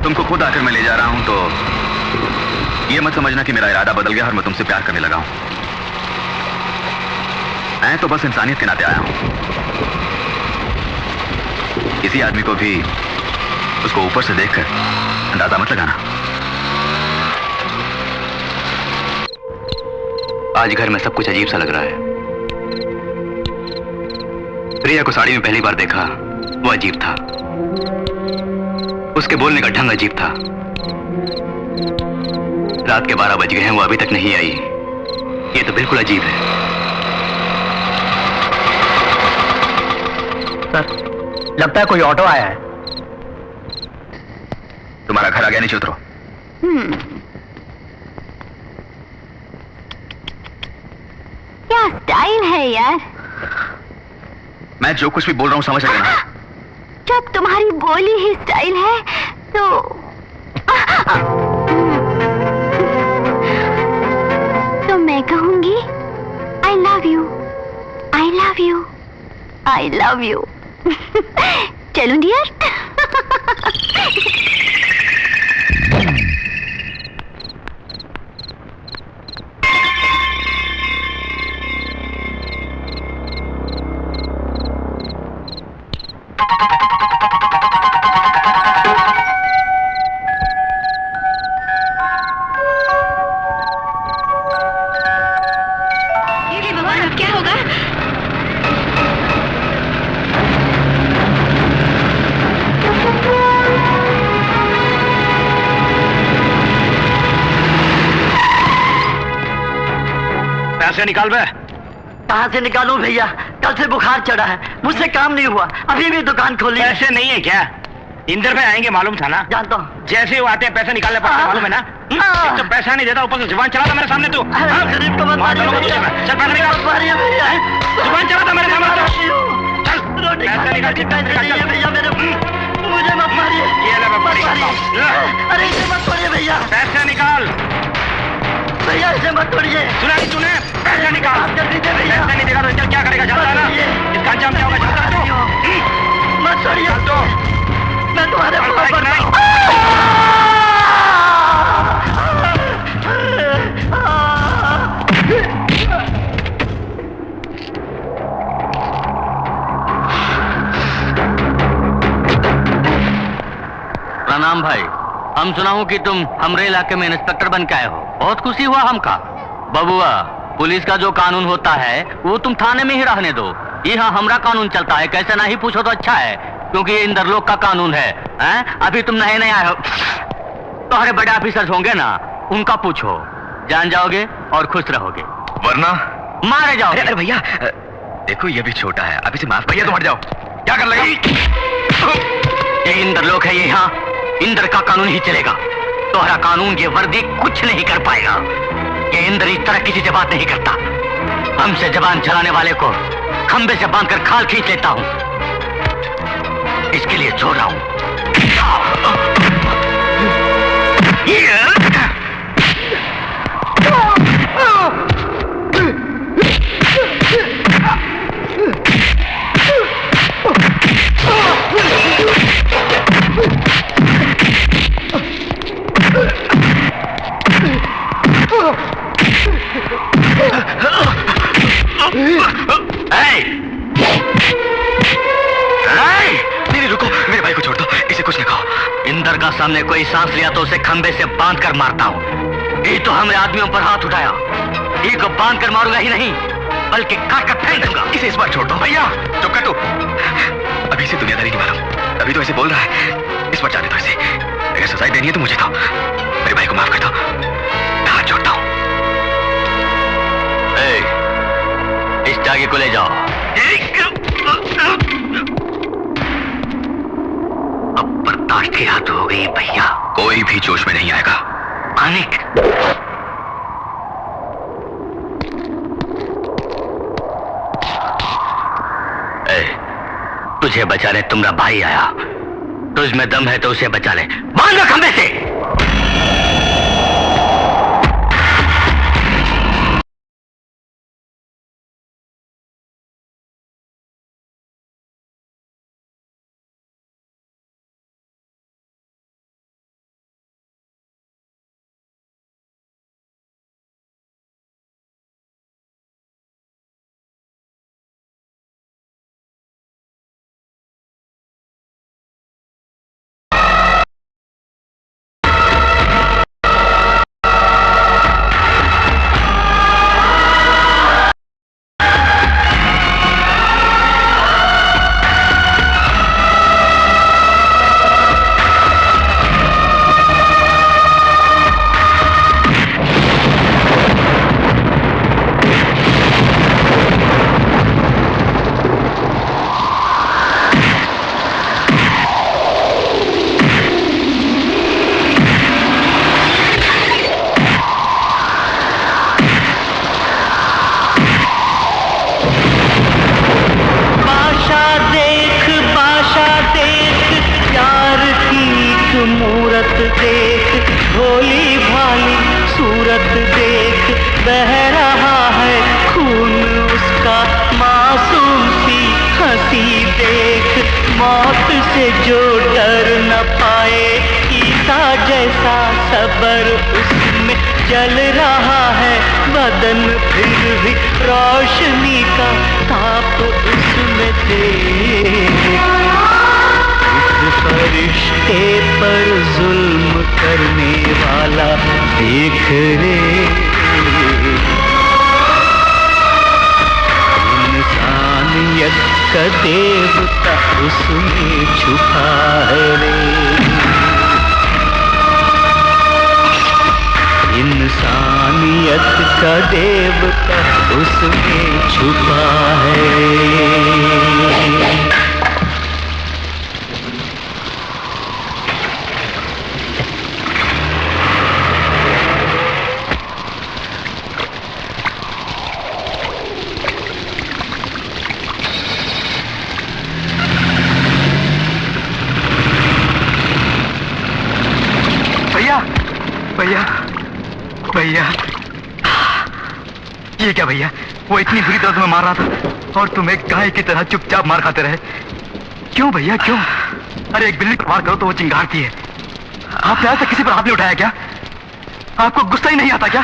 तुमको खुद आकर मैं ले जा रहा हूं तो ये मत समझना कि मेरा इरादा बदल गया और मैं तुमसे प्यार करने लगा हूं। मैं तो बस इंसानियत के नाते आया हूं। किसी आदमी को भी उसको ऊपर से देखकर अंदाजा मत लगाना। आज घर में सब कुछ अजीब सा लग रहा है। प्रिया को साड़ी में पहली बार देखा, वो अजीब था। उसके बोलने का ढंग अजीब था। रात के 12 बज गए हैं, वो अभी तक नहीं आई। ये तो बिल्कुल अजीब है। सर, लगता है कोई ऑटो आया है। तुम्हारा घर आ गया, नीचे उतरो। क्या स्टाइल है यार। मैं जो कुछ भी बोल रहा हूं समझ रहे हो ना? जब तुम्हारी बोली ही स्टाइल है तो मैं कहूंगी I love you, I love you, I love you. चलूं डियर? क्या होगा? पैसे निकाल बे। कहाँ से निकालूं भैया? कल से बुखार चढ़ा है, मुझसे काम नहीं हुआ, अभी भी दुकान खोली। पैसे नहीं है क्या? इंदर में आएंगे मालूम था ना? जानता हूँ। जैसे वो आते हैं पैसे निकालने पड़ते हैं, मालूम है ना? एक तो पैसा नहीं देता, ऊपर से जुबान चलाता मेरे सामने तू। गरीब को मत मारिए भैया। चल पैसा निकाल। जुबान चलाता मेरे सामने तू। चल रोटी पैसा निकाल, पैसे दीजिए भैया मेरे, मुझे मत मारिए। ये ले मत मारिए। अरे इसे मत तोड़िए भैया। पैसे निकाल। भैया इसे मत तोड़िए। सुना नहीं तूने? पैसे निकाल। कर दीजिए भैया। पैसे नहीं देगा तो चल क्या करेगा? जानता है ना इसका अंजाम क्या होगा? जानता है तू? मत तोड़िए। चल तो मैं तुम्हारे पास नहीं। प्रणाम भाई, हम सुना हूँ कि तुम हमरे इलाके में इंस्पेक्टर बन के आए हो। बहुत खुशी हुआ हमका। बबुआ, पुलिस का जो कानून होता है वो तुम थाने में ही रहने दो। यहाँ हमरा कानून चलता है, कैसे नहीं पूछो तो अच्छा है, क्योंकि ये इंदर लोग का कानून है। अभी तुम नए नए आए हो, तुम्हारे बड़े ऑफिसर्स होंगे ना, उनका पूछो, जान जाओगे और खुश रहोगे, वरना मारे जाओगे। अरे भैया देखो, ये भी छोटा है, अभी से माफ। भैया तुम हट जाओ, क्या कर लगे? ये इंदर लोग है, ये यहाँ इंदर का कानून ही चलेगा। तुम्हारा कानून ये वर्दी कुछ नहीं कर पाएगा। ये इंदर इस तरह किसी से बात नहीं करता। हमसे जबान चलाने वाले को खंबे से बांधकर खाल खींच लेता हूं, इसके लिए छोड़ रहा हूं। नहीं रुको, मेरे भाई को छोड़ दो, इसे कुछ न कहो। इंदर का सामने कोई सांस लिया तो उसे खंबे से बांध कर मारता हूँ। ये तो हमने आदमियों पर हाथ उठाया, ये को बांध कर मारूंगा ही नहीं, बल्कि काट कर फेंक दूंगा। इसे इस बार छोड़ दो। भैया चुप कर तू, अभी इसे दुनियादारी नहीं मालूम, अभी तो ऐसे बोल रहा है। इस बार जाने दो इसे, अगर सजाई देनी है तो मुझे दो, मेरे भाई को माफ कर दो, मैं हाथ जोड़ता हूँ। इस टागे को ले जाओ। अब बर्दाश्त की हद हो गई भैया, कोई भी जोश में नहीं आएगा। मानिक, तुझे बचाने तुम्हारा भाई आया, तुझ में दम है तो उसे बचा ले, बांध लो खंबे से। सबर उसमें जल रहा है, बदन फिर भी रोशनी का ताप उसमें देख। इस फरिश्ते पर जुल्म करने वाला देख रे, इंसानियत का देवता उसमें छुपा है रे। इंसानियत सा देवता उसमें छुपा है। भैया भैया, ये क्या भैया? वो इतनी बुरी तरह तुम्हें मार रहा था और तुम एक गाय की तरह चुपचाप मार खाते रहे। क्यों भैया क्यों? अरे एक बिल्ली को मार करो तो वो चिंगारती है। आपने आज तक किसी पर हाथ नहीं उठाया क्या? आपको गुस्सा ही नहीं आता क्या?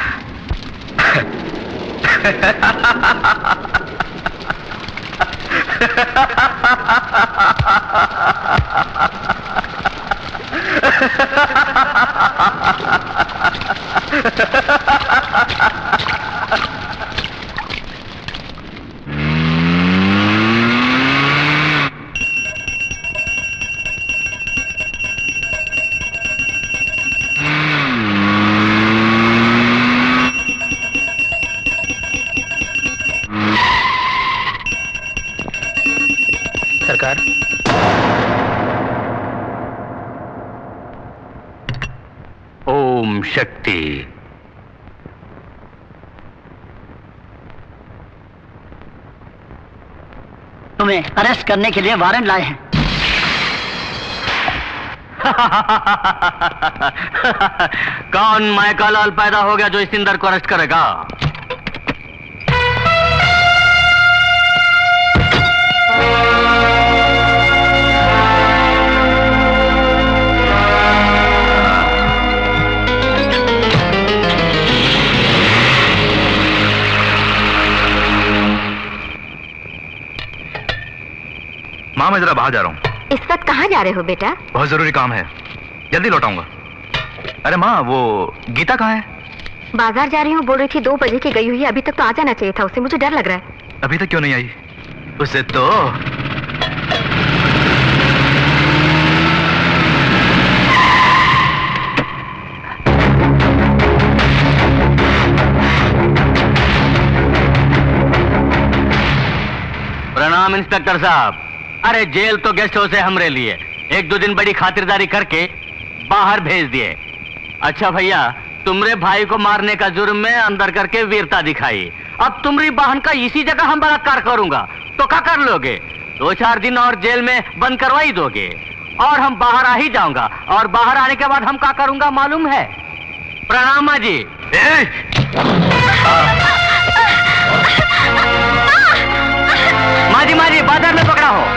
सरकार, ओम शक्ति। तुम्हें अरेस्ट करने के लिए वारंट लाए हैं। कौन माइका लाल पैदा हो गया जो इस इंदर को अरेस्ट करेगा? माँ मैं जरा बाहर जा रहा हूँ। इस वक्त कहाँ जा रहे हो बेटा? बहुत जरूरी काम है, जल्दी लौटाऊंगा। अरे माँ वो गीता कहाँ है? बाजार जा रही हूँ, बोल रही थी 2 बजे की गई हुई है, अभी तक तो आ जाना चाहिए था उसे, मुझे डर लग रहा है। अभी तक क्यों नहीं आई? उसे तो प्रणाम इंस्पेक्टर साहब। अरे जेल तो गेस्ट हाउस है हमरे लिए, 1-2 दिन बड़ी खातिरदारी करके बाहर भेज दिए। अच्छा भैया, तुमरे भाई को मारने का जुर्म में अंदर करके वीरता दिखाई, अब तुम्हारी बहन का इसी जगह हम बलात्कार करूंगा तो क्या कर लोगे? 2-4 दिन और जेल में बंद करवा ही दोगे और हम बाहर आ ही जाऊंगा, और बाहर आने के बाद हम क्या करूंगा मालूम है? प्रणाम माँ जी। माँ जी बाजार में पकड़ा हो।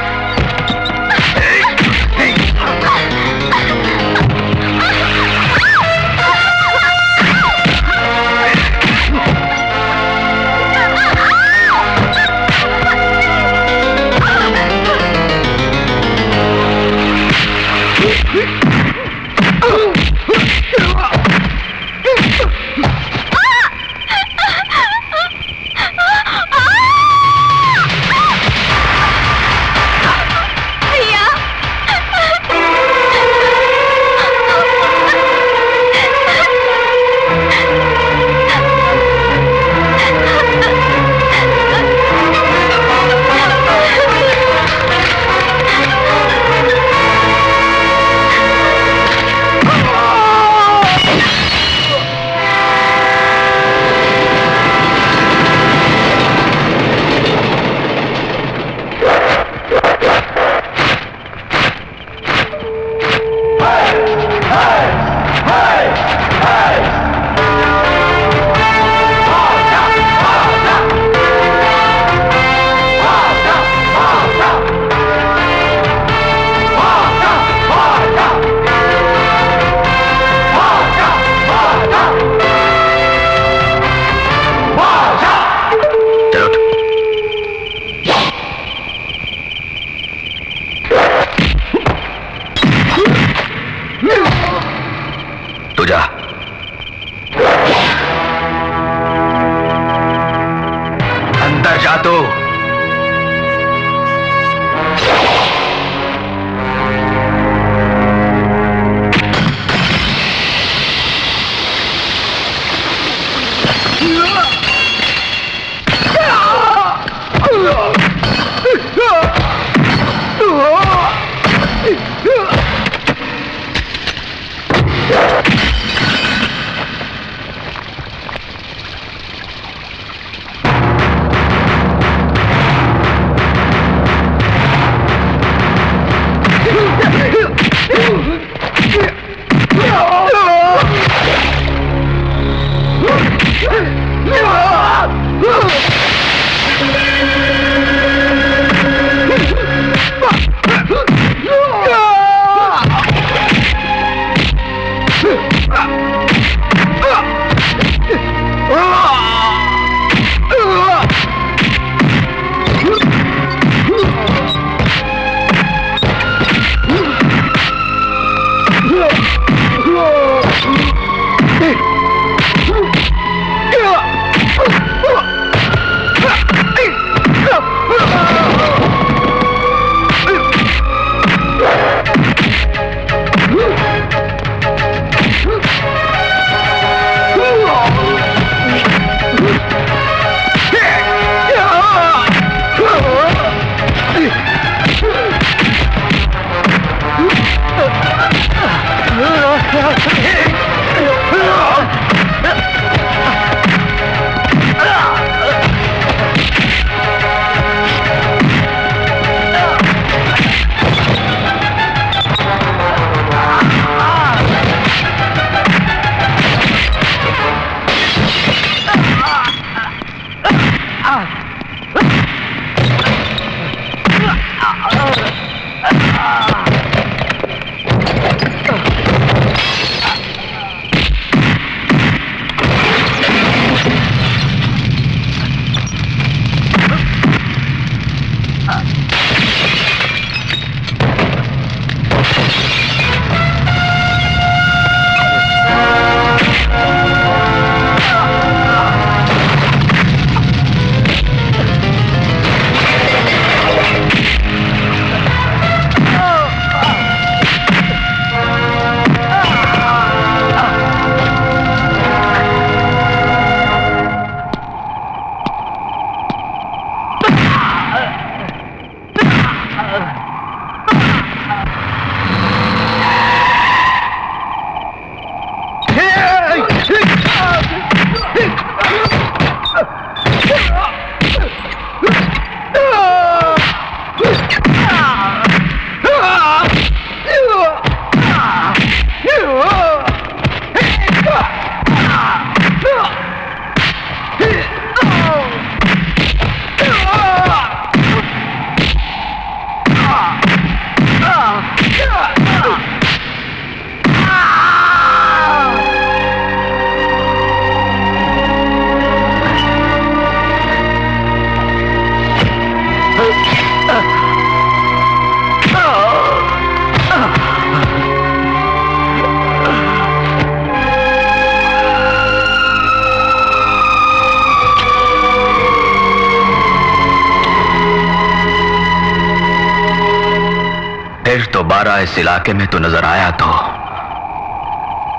दोबारा इस इलाके में तो नजर आया तो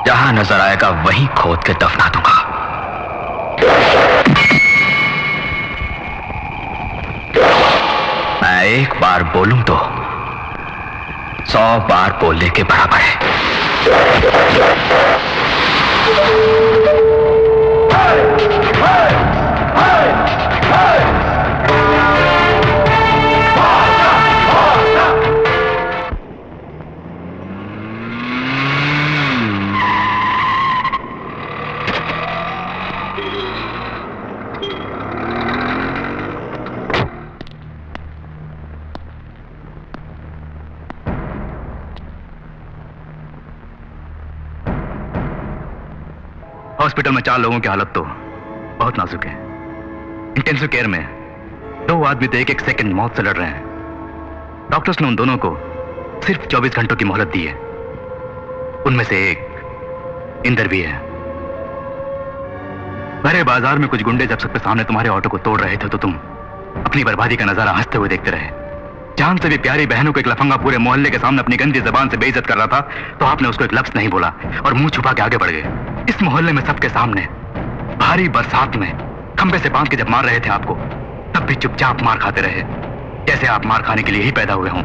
जहां नजर आएगा वहीं खोद के दफना दूंगा। मैं एक बार बोलूं तो 100 बार बोलने के बराबर है। हॉस्पिटल में 4 लोगों की हालत तो बहुत नाजुक है। इंटेंसिव केयर में 2 आदमी तो एक सेकंड मौत से लड़ रहे हैं। डॉक्टर्स ने उन दोनों को सिर्फ 24 घंटों की मोहलत दी है। उनमें से एक इंदर भी है। भरे बाजार में कुछ गुंडे जब सबके सामने तुम्हारे ऑटो को तोड़ रहे थे तो तुम अपनी बर्बादी का नजारा हंसते हुए देखते रहे। जान से भी प्यारी बहनों को एक लफंगा पूरे मोहल्ले के सामने अपनी गंदी जबान से बेइज्जत कर रहा था तो आपने उसको एक लफ्ज नहीं बोला और मुंह छुपा के आगे बढ़ गए। इस मोहल्ले में सबके सामने भारी बरसात में खंबे से बांध के जब मार रहे थे आपको, तब भी चुपचाप मार खाते रहे, जैसे आप मार खाने के लिए ही पैदा हुए हों।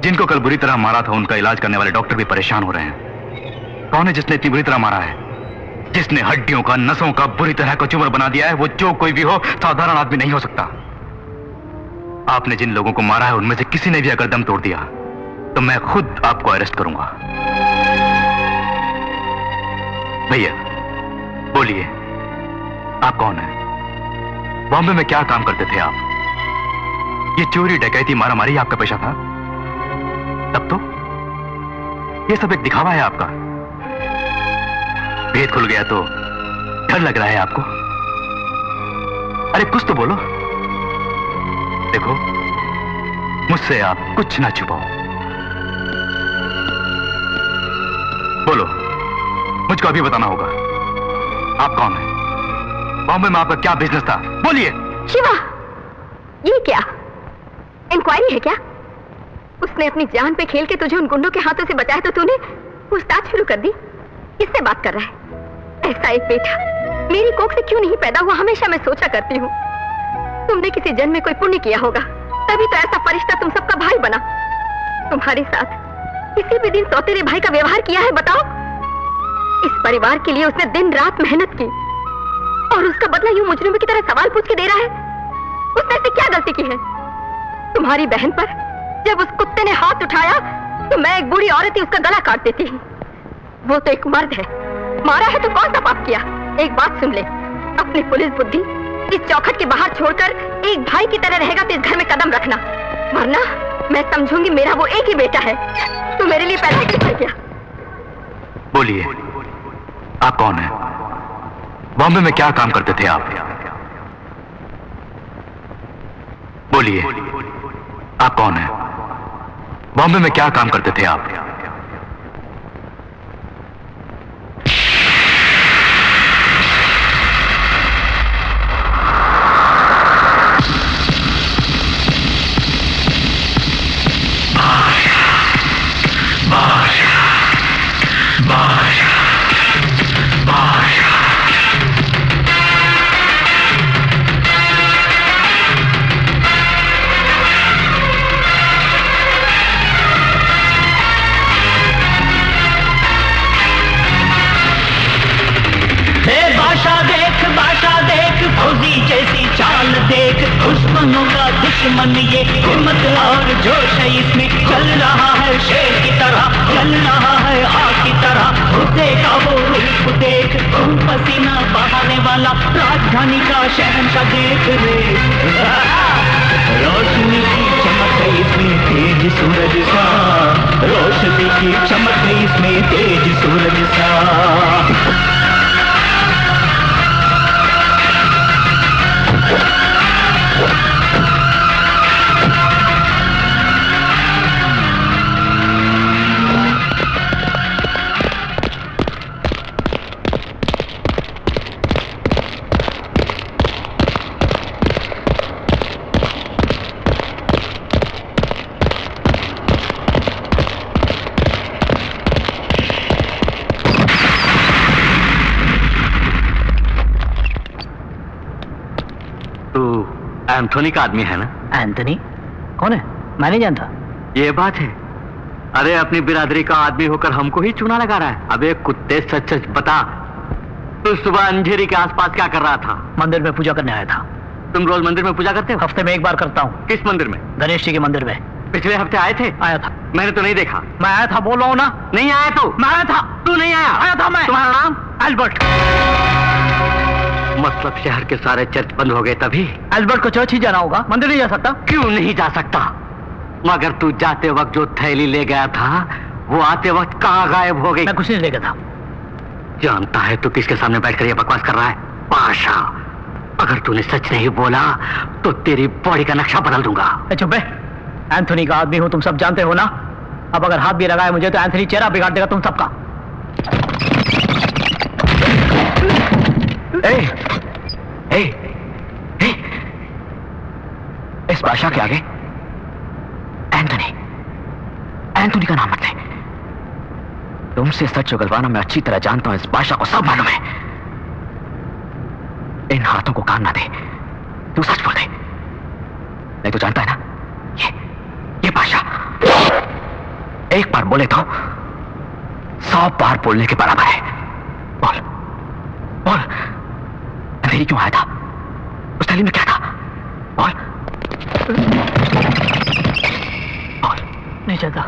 जिनको कल बुरी तरह मारा था उनका इलाज करने वाले डॉक्टर भी परेशान हो रहे हैं। कौन है जिसने इतनी बुरी तरह मारा है? जिसने हड्डियों का, नसों का बुरी तरह कचूमर बना दिया है, वो जो कोई भी हो, साधारण आदमी नहीं हो सकता। आपने जिन लोगों को मारा है उनमें से किसी ने भी अगर दम तोड़ दिया तो मैं खुद आपको अरेस्ट करूंगा। भैया बोलिए, आप कौन हैं? बॉम्बे में क्या काम करते थे आप? ये चोरी, डकैती, मारामारी आपका पेशा था? तब तो ये सब एक दिखावा है आपका। भेद खुल गया तो डर लग रहा है आपको? अरे कुछ तो बोलो। देखो, मुझसे आप कुछ ना छुपाओ। बोलो, मुझको अभी बताना होगा। आप कौन हैं? बॉम्बे में आपका क्या बिजनेस था? बोलिए। शिवा, ये क्या इंक्वायरी है क्या? उसने अपनी जान पे खेल के तुझे उन गुंडों के हाथों से बचाया तो तूने पूछताछ शुरू कर दी। किससे बात कर रहा है? ऐसा एक बेटा मेरी कोख से क्यों नहीं पैदा हुआ, हमेशा मैं सोचा करती हूँ। तुमने किसी जन्म में कोई पुण्य किया होगा, तभी तो ऐसा फरिश्ता तुम सबका भाई बना। तुम्हारे साथ किसी भी दिन सौतेले भाई का व्यवहार किया है? बताओ। इस परिवार के लिए उसने दिन रात मेहनत की और उसका बदला यूं मुजरिमों की तरह सवाल पूछ के दे रहा है। उसने ऐसी क्या गलती की है? तुम्हारी बहन पर जब उस कुत्ते ने हाथ उठाया तो मैं एक बूढ़ी औरत ही उसका गला काट देती। वो तो एक मर्द है, मारा है तो कौन सा पाप किया? एक बात सुन ले, अपनी पुलिस बुद्धि इस चौखट के बाहर छोड़कर एक भाई की तरह रहेगा तो इस घर में कदम रखना, वरना मैं समझूंगी मेरा वो एक ही बेटा है। तू मेरे लिए पैदा किसने किया? बोलिए, आप कौन हैं? बॉम्बे में क्या काम करते थे आप? बोलिए, आप कौन हैं? बॉम्बे में क्या काम करते थे आप? जैसी चाल देख, दुश्मनों का दुश्मन ये हिम्मत और जोश है इसमें। चल रहा है शेर की तरह, चल रहा है आग की तरह। देगा वो रूप देख, खून पसीना बहाने वाला राजधानी का शहंशाह देख रे। रोशनी की चमक है इसमें तेज सूरज सा, रोशनी की चमक है इसमें तेज सूरज सा। एंथोनी का आदमी है ना? एंथनी कौन है? मैं नहीं जानता। ये बात है। अरे अपनी बिरादरी का आदमी होकर हमको ही चूना लगा रहा है। अबे कुत्ते, सच सच बता, तू सुबह अंधेरी के आसपास क्या कर रहा था? मंदिर में पूजा करने आया था। तुम रोज मंदिर में पूजा करते हो? हफ्ते में एक बार करता हूँ। किस मंदिर में? गणेश जी के मंदिर में। पिछले हफ्ते आए थे? आया था। मैंने तो नहीं देखा। मैं आया था, बोल रहा हूँ ना। नहीं आया तू? मैं आया था। तू नहीं आया? आया था मैं। तुम्हारा नाम? एल्बर्ट। मतलब शहर के सारे चर्च बंद हो गए तभी? एल्बर्ट को चर्च ही जाना होगा, मंदिर नहीं जा सकता। क्यों नहीं जा सकता? मगर तू जाते वक्त जो थैली ले गया था वो आते वक्त कहाँ गायब हो गई? मैं कुछ नहीं ले गया था। जानता है तू किसके सामने बैठकर ये बकवास कर रहा है? पाशा, अगर तूने सच नहीं बोला तो तेरी बॉडी का नक्शा बदल दूंगा। चुप है, एंथोनी का आदमी हूं, तुम सब जानते हो ना। अब अगर हाथ भी लगाए मुझे तो एंथोनी चेहरा बिगाड़ देगा तुम सबका। इस बादशाह के आगे एंथोनी का नाम मत ले। तुमसे सच उगलवाना मैं अच्छी तरह जानता हूं। इस बादशाह को सब मालूम है। इन हाथों को काम ना दे, तू सच बोल दे, नहीं तो जानता है ना, ये बादशाह एक बार बोले तो 100 बार बोलने के बराबर है। बोल बोल, अंधेरी क्यों आया था? उस थैली में क्या था? बोल बोल। नहीं जानता।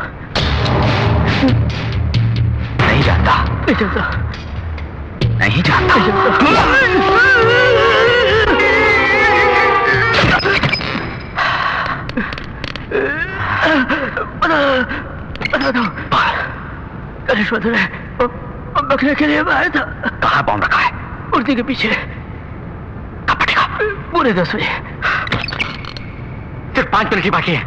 नहीं जानता? नहीं जानता। नहीं जानता। बता दो। गणेश मंदिर है, बकरे के लिए मैं आया था। कहाँ बॉम्ब रखा है? मूर्ति के पीछे। कब फटेगा? पूरे 10 बजे। सिर्फ 5 मिनट ही बाकी है।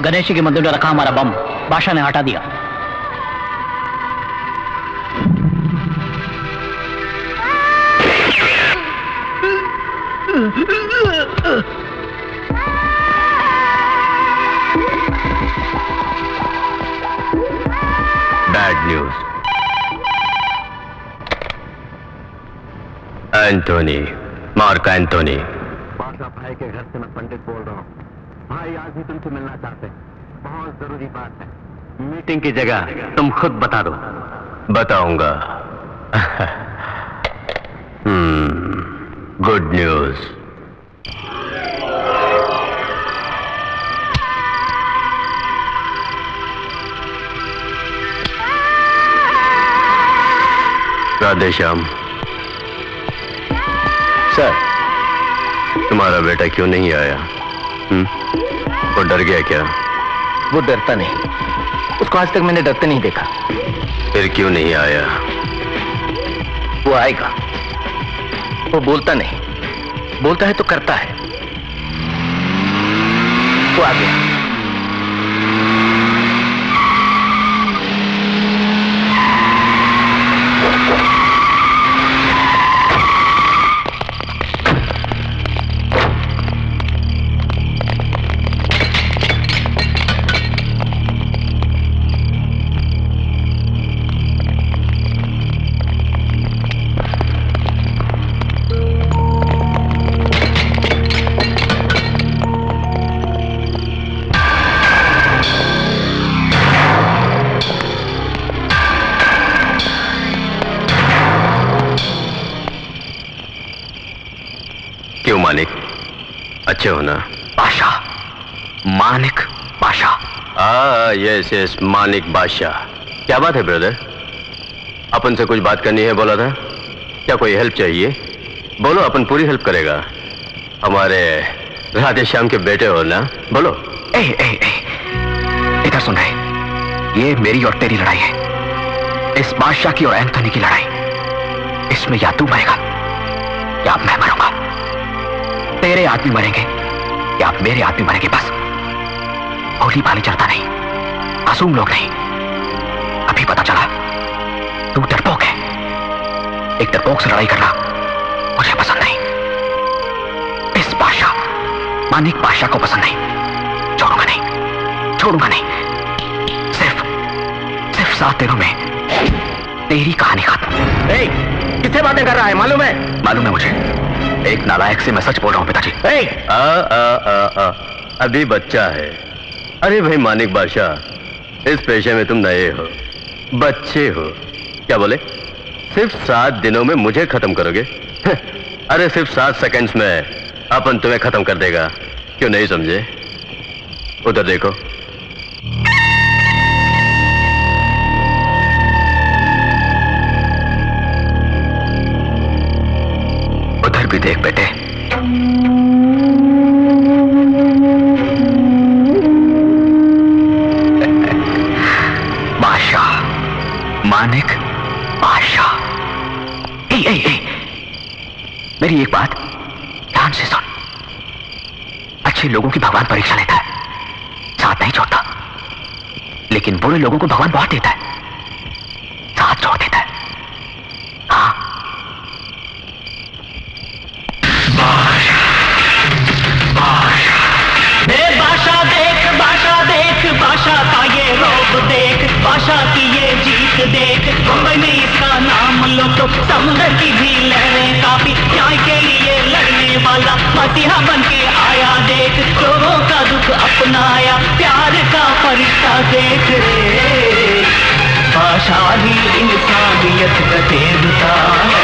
गणेश जी के मंदिर में रखा हमारा बम बादशाह ने हटा दिया। Bad news. Anthony, mark Anthony. बादशाह भाई के घर से मैं पंडित बोल रहा हूँ। भाई आज ही तुमसे मिलना चाहते हैं, बहुत जरूरी बात है। मीटिंग की जगह तुम खुद बता दो। बताऊंगा। Good news. राधेश्याम। सर, तुम्हारा बेटा क्यों नहीं आया? वो डर गया क्या? वो डरता नहीं, उसको आज तक मैंने डरते नहीं देखा। फिर क्यों नहीं आया? वो आएगा। वो बोलता नहीं, बोलता है तो करता है। वो आ गया। क्यों मानिक, अच्छे हो ना? बादशाह, मानिक बादशाह। यस यस, मानिक बादशाह। क्या बात है ब्रदर? अपन से कुछ बात करनी है बोला था। क्या कोई हेल्प चाहिए? बोलो, अपन पूरी हेल्प करेगा। हमारे राधे श्याम के बेटे हो ना, बोलो। इधर सुन रहे, ये मेरी और तेरी लड़ाई है, इस बादशाह की और एंथोनी की लड़ाई। इसमें या तू मरेगा या मैं मरूंगा। तेरे आदमी मरेंगे या मेरे आदमी मरेंगे, बस। भोली भाली चलता नहीं, मासूम लोग नहीं। अभी पता चला तू डरपोक है। एक डरपोक से लड़ाई करना मुझे पसंद नहीं। इस बादशाह, मानिक बादशाह को पसंद नहीं। छोड़ूंगा नहीं, छोड़ूंगा नहीं। सिर्फ 7 दिनों में तेरी कहानी खत्म। किससे बातें कर रहा है? मालूम है? मालूम है मुझे। एक नालायक से मैं सच बोल रहा हूं पिताजी। अभी बच्चा है। अरे भाई मानिक बादशाह, इस पेशे में तुम नए हो, बच्चे हो। क्या बोले? सिर्फ 7 दिनों में मुझे खत्म करोगे? अरे सिर्फ 7 सेकंड्स में अपन तुम्हें खत्म कर देगा। क्यों नहीं समझे? उधर देखो। उधर भी देख बेटे। बादशाह, मानिक बादशाह। मेरी एक बात ध्यान से सुन। अच्छे लोगों की भगवान परीक्षा लेता है, साथ नहीं छोड़ता। लेकिन बुरे लोगों को भगवान बहुत देता है, साथ छोड़ देता है। हाँ, बादशाह का ये रौब देख, बादशाह की ये जीत देख। मुंबई में इसका नाम लो तो समुद्र की भी लहरें काफी। न्याय के लिए लड़ने वाला मसीहा बन के आया देख। लोगों का दुख अपनाया, प्यार का फरिश्ता देख रे। बादशाह ही इंसानियत का देवता है,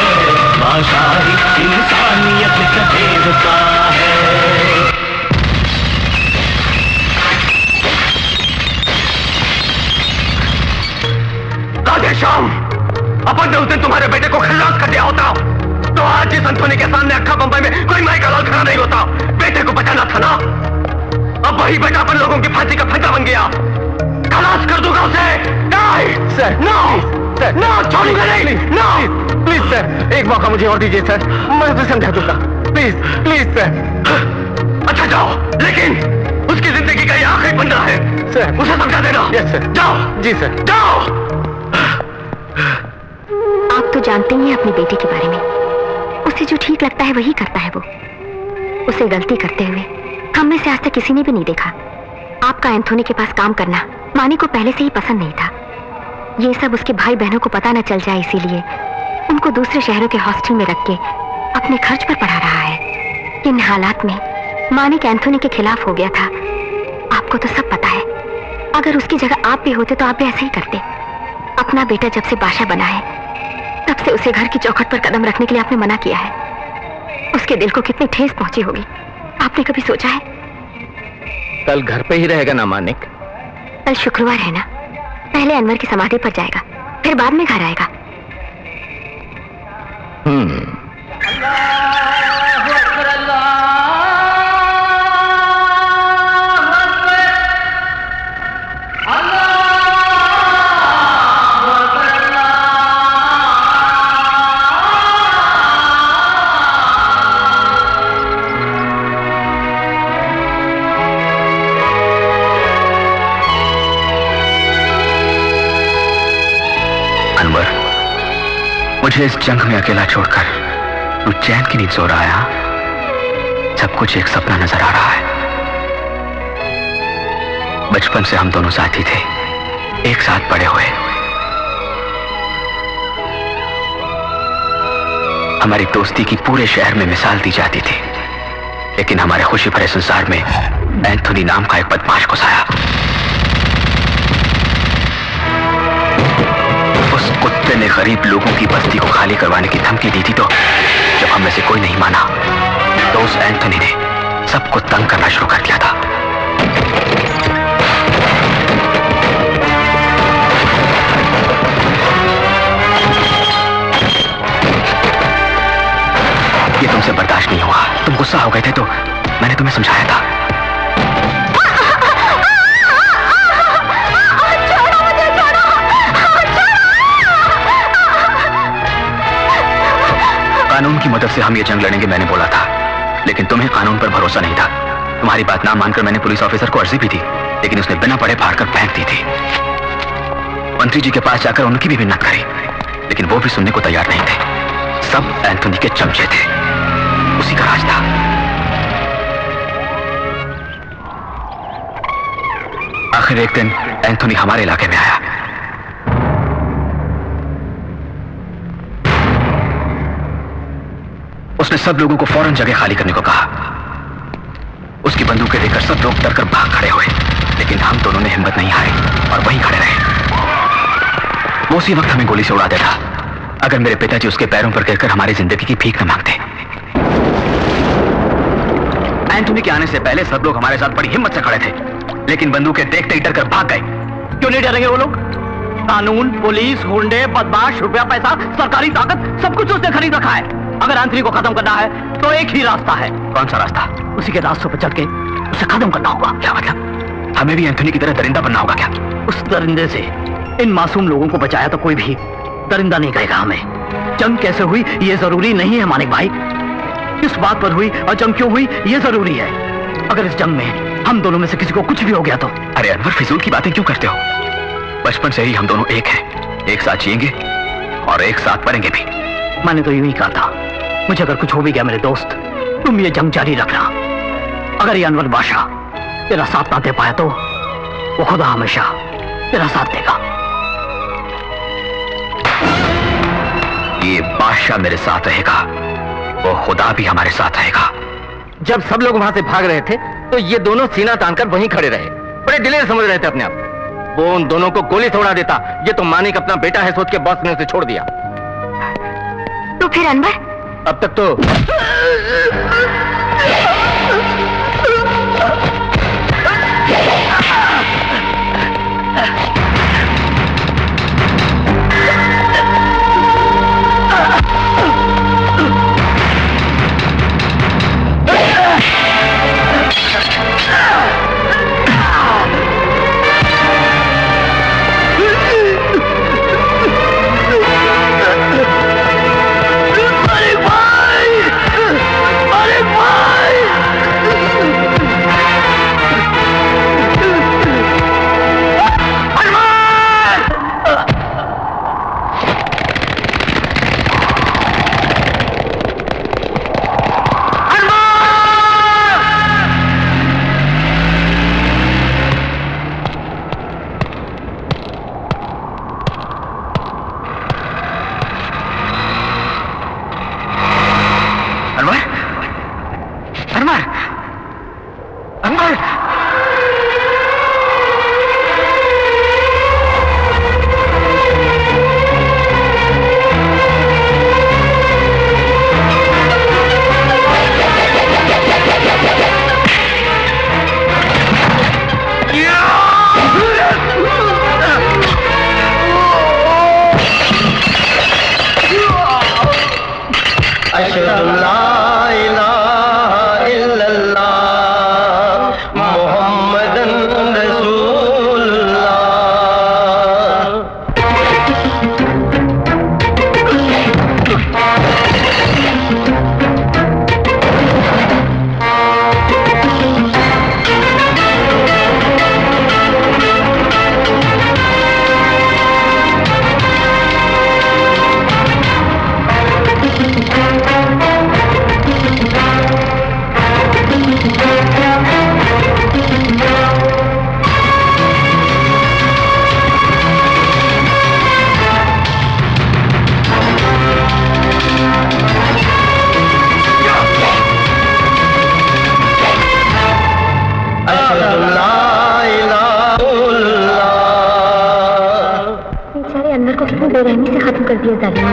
बादशाह ही इंसानियत का देवता है। राधे श्याम, अपन ने उस दिन तुम्हारे बेटे को खल्लास कर दिया होता तो आज इस एंथोनी के सामने अक्खा बंबई में कोई माई का लाल खड़ा नहीं होता। बेटे को बचाना था ना। अब वही बेटा अपन लोगों की फांसी का फंदा बन गया। खलास कर दूंगा उसे। नहीं सर, नो सर, नो, छोड़ूंगा नहीं। नो प्लीज सर, एक मौका मुझे और दीजिए सर, मैं उसे समझा दूंगा। Please please sir. अच्छा जाओ, लेकिन उसकी जिंदगी का ये आखिरी पन्ना है सर, उसे समझा देना। Yes sir. जाओ। जी सर, जाओ। आप तो जानते ही हैं अपने बेटे के बारे में। उसे जो ठीक लगता है वही करता है वो। उसे गलती करते हुए हम में से आज तक किसी ने भी नहीं देखा। आपका एंथोनी के पास काम करना मानी को पहले से ही पसंद नहीं था। ये सब उसके भाई बहनों को पता न चल जाए, इसीलिए उनको दूसरे शहरों के हॉस्टल में रख के अपने खर्च पर पढ़ा रहा है। इन हालात में मानिक एंथोनी के खिलाफ हो गया था। आपको तो सब पता है। अगर उसकी जगह आप भी होते तो आप भी ऐसा ही करते। अपना बेटा जब से बादशाह बना है तब से उसे घर की चौखट पर कदम रखने के लिए आपने मना किया है। उसके दिल को कितनी ठेस पहुंची होगी, आपने कभी सोचा है? कल घर पे ही रहेगा ना मानिक? कल शुक्रवार है ना, पहले अनवर की समाधि पर जाएगा, फिर बाद में घर आएगा। मुझे इस जंग में अकेला छोड़कर तू चैन की नींद सो रहा है। सब कुछ एक सपना नजर आ रहा है। बचपन से हम दोनों साथी थे, एक साथ बड़े हुए। हमारी दोस्ती की पूरे शहर में मिसाल दी जाती थी, लेकिन हमारे खुशी भरे संसार में एंथोनी नाम का एक बदमाश घुस आया। उस कुत्ते ने गरीब लोगों की बस्ती को खाली करवाने की धमकी दी थी, तो जब हम में से कोई नहीं माना तो उस एंथोनी ने सबको तंग करना शुरू कर दिया था। ये तुमसे बर्दाश्त नहीं हुआ, तुम गुस्सा हो गए थे, तो मैंने तुम्हें समझाया था। कानून की मदद से हम ये जंग लड़ेंगे मैंने बोला था, लेकिन तुम्हें कानून पर भरोसा नहीं था। तुम्हारी बात ना मानकर मैंने पुलिस ऑफिसर को अर्जी भी दी, लेकिन उसने बिना पढ़े फाड़ कर फेंक दी थी। मंत्री जी के पास जाकर उनकी भी मिन्नत करी, लेकिन वो भी सुनने को तैयार नहीं थे। सब एंथोनी के चमचे थे, उसी का राज था। आखिर एक दिन एंथोनी हमारे इलाके में आया। उसने सब लोगों को फौरन जगह खाली करने को कहा। उसकी बंदूकें देखकर सब लोग डरकर भाग खड़े हुए, लेकिन हम दोनों ने हिम्मत नहीं हारी और वहीं खड़े रहे। वो उसी वक्त हमें गोली से उड़ा देता, अगर मेरे पिताजी उसके पैरों पर गिरकर हमारी जिंदगी की भीख न मांगते। एंथोनी के आने से पहले सब लोग हमारे साथ बड़ी हिम्मत से खड़े थे, लेकिन बंदूकें देखते ही डरकर भाग गए। क्यों नहीं डरेंगे वो लोग? कानून, पुलिस, गुंडे, बदमाश, रुपया पैसा, सरकारी ताकत, सब कुछ उसने खरीद रखा है। अगर एंथोनी को खत्म करना है तो एक ही रास्ता है। कौन सा रास्ता? उसी के रास्तों पर चल के उसे खत्म करना होगा। क्या मतलब? हमें भी एंथोनी की तरह दरिंदा बनना होगा क्या? उस दरिंदे से इन मासूम लोगों को बचाया तो कोई भी दरिंदा नहीं कहेगा हमें। जंग कैसे हुई ये जरूरी नहीं है मानिक भाई, किस बात पर हुई और जंग क्यों हुई ये जरूरी है। अगर इस जंग में हम दोनों में से किसी को कुछ भी हो गया तो? अरे अनवर, फिजूल की बातें क्यों करते हो? बचपन से ही हम दोनों एक हैं, एक साथ जिएंगे और एक साथ मरेंगे भी। मैंने तो यूं ही कहा था, मुझे अगर कुछ हो भी गया मेरे दोस्त, तुम ये जंग जारी रखना। अगर ये अनवर बादशाह तेरा साथ ना दे पाया तो वो खुदा हमेशा तेरा साथ देगा। ये बादशाह मेरे साथ रहेगा, वो खुदा भी हमारे साथ रहेगा। जब सब लोग वहां से भाग रहे थे तो ये दोनों सीना तानकर वहीं खड़े रहे, बड़े दिलेर समझ रहे थे अपने आप। वो उन दोनों को गोली से उड़ा देता, ये तो मानिक अपना बेटा है सोच के बॉस ने उसे छोड़ दिया। तो फिर अनवर? अब तक तो years ago.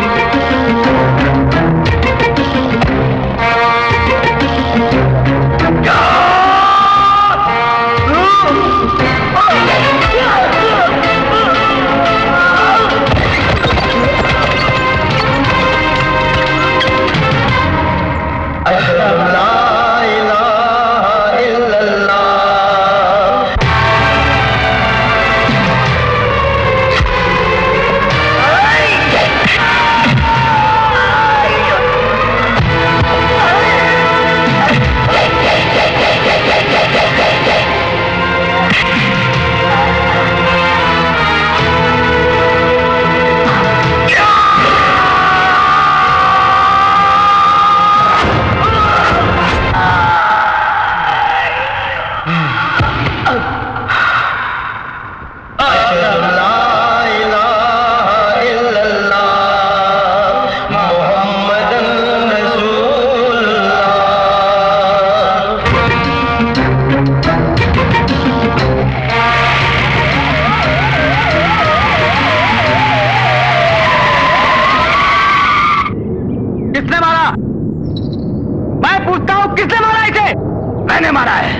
मैंने मारा है।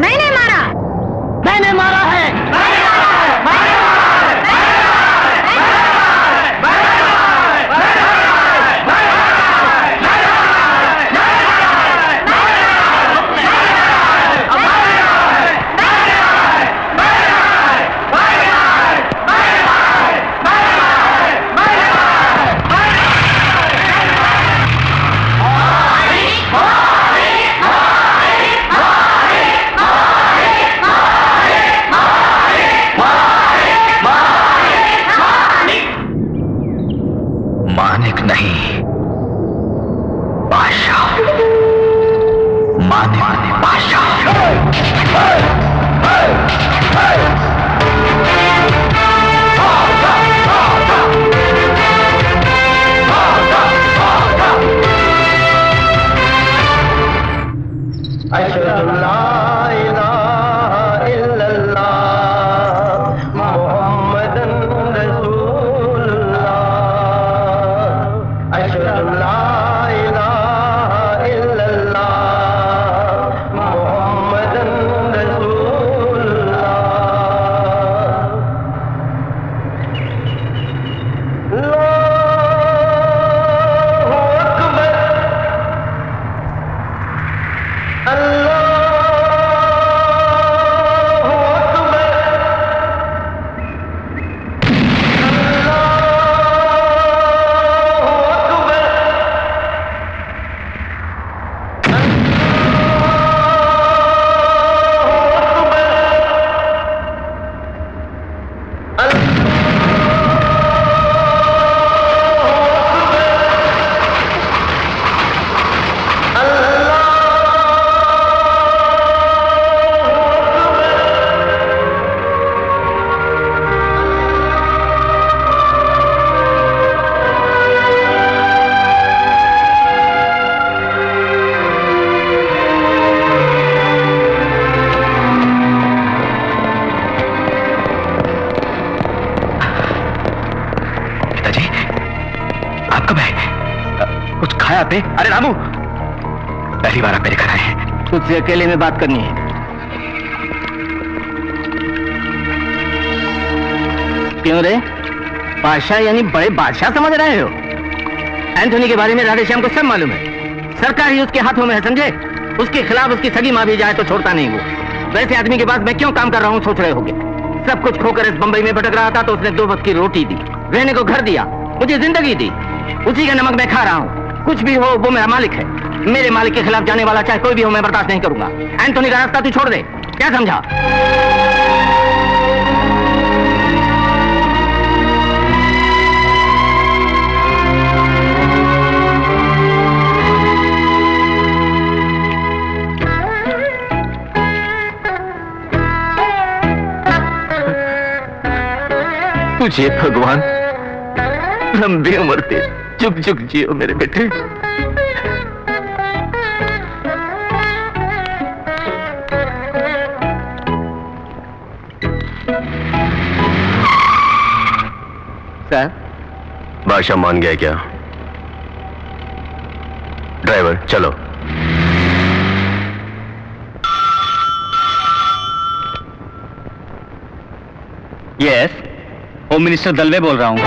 मैंने मारा। मैंने मारा है। मानिक नहीं, बादशाह। मानिक बादशाह। पे? अरे रामू, पहली बार आप मेरे घर आए हैं। तुझसे अकेले में बात करनी है। क्यों रे? बादशाह यानी बड़े बादशाह समझ रहे हो? एंथोनी के बारे में राधेश्याम को सब मालूम है। सरकार ही उसके हाथों में है, समझे? उसके खिलाफ उसकी सगी माँ भी जाए तो छोड़ता नहीं वो। वैसे आदमी के पास मैं क्यों काम कर रहा हूँ सोच रहे होगे? सब कुछ खोकर इस बंबई में भटक रहा था तो उसने 2 वक्त की रोटी दी, रहने को घर दिया, मुझे जिंदगी दी। उसी का नमक मैं खा रहा हूँ। कुछ भी हो वो मेरा मालिक है। मेरे मालिक के खिलाफ जाने वाला चाहे कोई भी हो मैं बर्दाश्त नहीं करूंगा। एंथोनी का रास्ता तू छोड़ दे, क्या समझा? तुझे भगवान लंबी उम्र दे, चुप चुप जियो मेरे बेटे। सर, बादशाह मान गया क्या? ड्राइवर चलो। यस, होम मिनिस्टर दलवे बोल रहा हूं।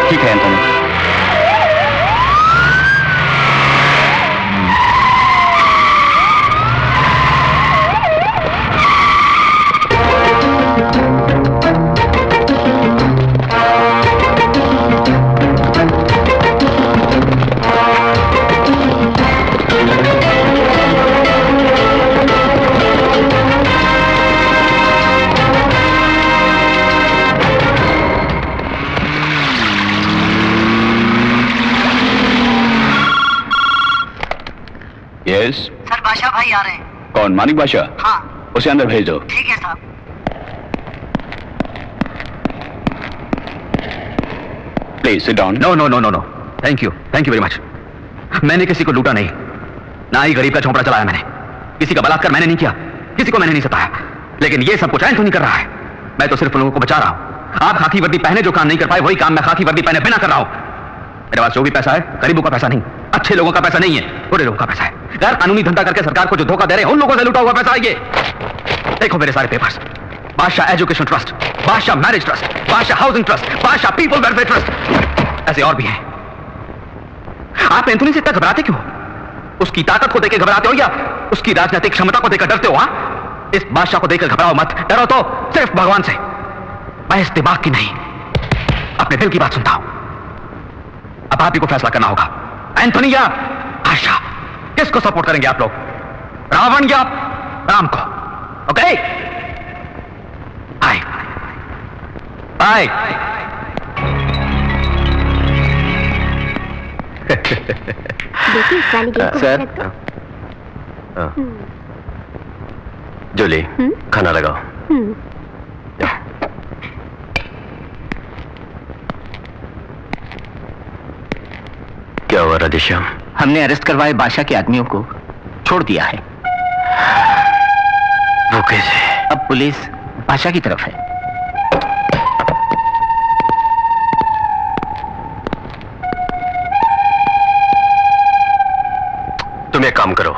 ठीक है एंथोनी। यस सर, बादशाह भाई आ रहे हैं। कौन? मानिक बादशाह? हाँ। उसे अंदर भेज दो। ठीक है साहब। Please sit down. No no no no no, thank you very much. मैंने किसी को लूटा नहीं, ना ही गरीब का झोंपड़ा चलाया मैंने। किसी का बलात्कार मैंने नहीं किया, किसी को मैंने नहीं सताया। लेकिन ये सब कुछ एंथोनी कर रहा है। मैं तो सिर्फ उन लोगों को बचा रहा हूं। आप खाकी वर्दी पहने जो काम नहीं कर पाए, वही काम मैं खाकी वर्दी पहने बिना कर रहा हूं। मेरे पास जो भी पैसा है, गरीबों का पैसा नहीं, अच्छे लोगों का पैसा नहीं है, बुरे लोगों का पैसा है। गैर कानूनी धंधा करके सरकार को जो धोखा दे रहे हैं, उन लोगों से लूटा हुआ पैसा है ये। देखो मेरे सारे पेपर्स, बादशाह एजुकेशन ट्रस्ट, बादशाह मैरिज ट्रस्ट, बादशाह हाउसिंग ट्रस्ट, बादशाह पीपल वेलफेयर ट्रस्ट, ऐसे और भी हैं। आप एंथोनी से इतना घबराते क्यों? उसकी ताकत को देकर घबराते हो या उसकी राजनीतिक क्षमता को देकर डरते हो? हाँ, इस बादशाह को देखकर घबराओ मत, डरो तो सिर्फ भगवान से। मैं इस दिमाग की नहीं, अपने दिल की बात सुनता हूं। अब आप ही को फैसला करना होगा, एंथोनी या बादशाह, किसको सपोर्ट करेंगे आप लोग? रावण या राम को? Okay, bye bye. देखिए इस वाली गेट को सर, रख दो। जूली खाना लगाओ। क्या हुआ राधेश्याम? हमने अरेस्ट करवाए बादशाह के आदमियों को छोड़ दिया है। वो कैसे? अब पुलिस बादशाह की तरफ है। तुम एक काम करो,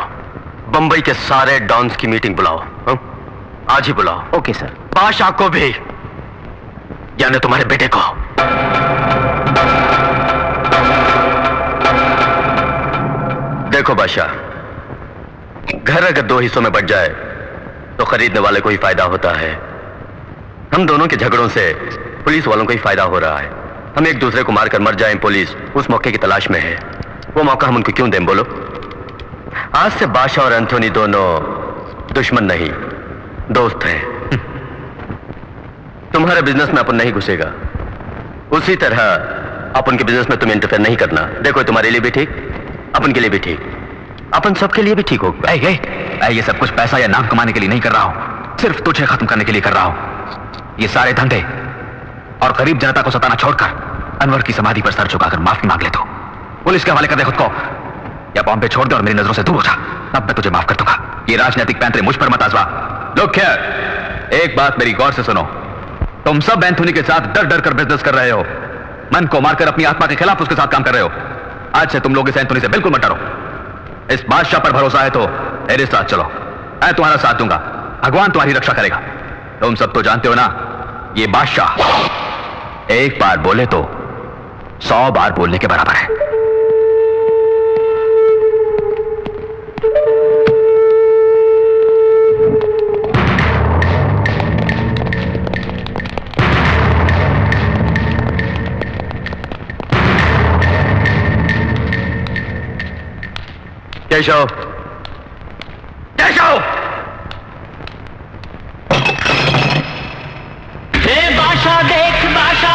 बंबई के सारे डॉन्स की मीटिंग बुलाओ। आज ही बुलाओ। Okay sir. बादशाह को भी, यानी तुम्हारे बेटे को। देखो बादशाह, घर अगर दो हिस्सों में बट जाए तो खरीदने वाले को ही फायदा होता है। हम दोनों के झगड़ों से पुलिस वालों को ही फायदा हो रहा है। हम एक दूसरे को मारकर मर जाएं, पुलिस उस मौके की तलाश में है। वो मौका हम उनको क्यों दें बोलो? आज से बादशाह और एंथोनी दोनों दुश्मन नहीं, दोस्त हैं। तुम्हारे बिजनेस में अपन नहीं घुसेगा, उसी तरह अपन के बिजनेस में तुम इंटरफेयर नहीं करना। देखो तुम्हारे लिए भी ठीक, अपन के लिए भी ठीक, अपन सबके लिए भी ठीक होगा। मैं ये सब कुछ पैसा या नाम कमाने के लिए नहीं कर रहा हूं, सिर्फ तुझे खत्म करने के लिए कर रहा हूं। ये सारे धंधे और गरीब जनता को सताना छोड़कर अनवर की समाधि पर सर झुकाकर माफी मांग ले। तो पुलिस के हवाले कर दे खुद को, या बॉम्बे छोड़ दे और मेरी नजरों से दूर हो जा, तब मैं तुझे माफ कर दूंगा। ये राजनीतिक पैंतरे मुझ पर मत आजमा। लोग खैर, एक बात मेरी गौर से सुनो, तुम सब एंथोनी के साथ डर डर कर बिजनेस कर रहे हो, मन को मारकर अपनी आत्मा के खिलाफ उसके साथ काम कर रहे हो। आज से तुम लोग इस एंथोनी से बिल्कुल मत डरो। इस बादशाह पर भरोसा है तो मेरे साथ चलो, मैं तुम्हारा साथ दूंगा, भगवान तुम्हारी रक्षा करेगा। तुम सब तो जानते हो ना, ये बादशाह एक बार बोले तो 100 बार बोलने के बराबर है। केशव, केशव! बादशाह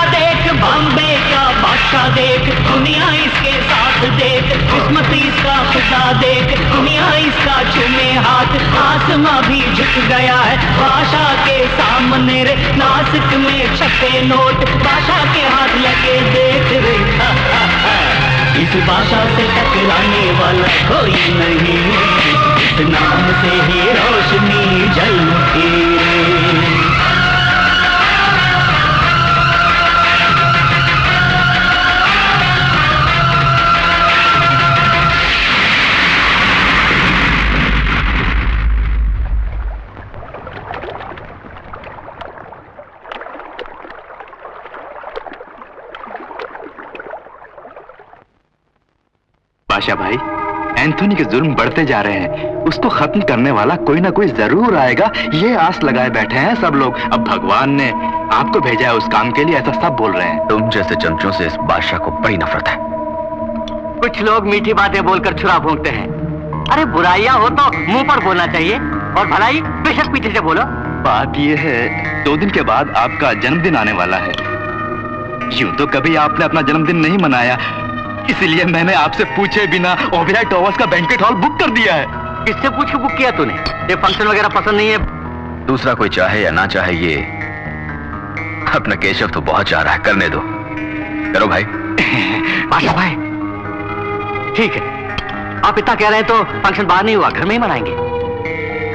देख, बॉम्बे का बादशाह देख, दुनिया इसके साथ देख, किस्मत इसका खुदा देख, दुनिया इसका चूमे हाथ, आसमां भी झुक गया है बादशाह के सामने रे। नासिक में छपे नोट बादशाह के हाथ लगे देख रे। इस बादशाह से टकराने वाला कोई नहीं। इश्क नाम से ही रोशनी जल उठी रे। बादशाह भाई, एंथोनी के जुल्म बढ़ते जा रहे हैं, उसको खत्म करने वाला कोई ना कोई जरूर आएगा, ये आस लगाए बैठे हैं सब लोग। अब भगवान ने आपको भेजा है उस काम के लिए, ऐसा सब बोल रहे हैं। तुम जैसे चमचों से इस बादशाह को बड़ी नफरत है। कुछ लोग मीठी बातें बोलकर छुरा भोंकते हैं। अरे बुराइयां हो तो मुंह पर बोलना चाहिए, और भलाई बेशक पीछे से बोलो। बात ये है, 2 दिन के बाद आपका जन्मदिन आने वाला है। यूं तो कभी आपने अपना जन्मदिन नहीं मनाया, इसलिए मैंने आपसे पूछे बिना ओबेरॉय टॉवर्स का बैंकेट हॉल बुक कर दिया है। किससे पूछ के बुक किया तूने? ये फंक्शन वगैरह पसंद नहीं है? दूसरा कोई चाहे या ना चाहे, ये अपना केशव तो बहुत चाह रहा है, करने दो। करो भाई। बादशाह भाई ठीक है, आप इतना कह रहे हैं तो फंक्शन बाहर नहीं हुआ, घर में ही मनाएंगे।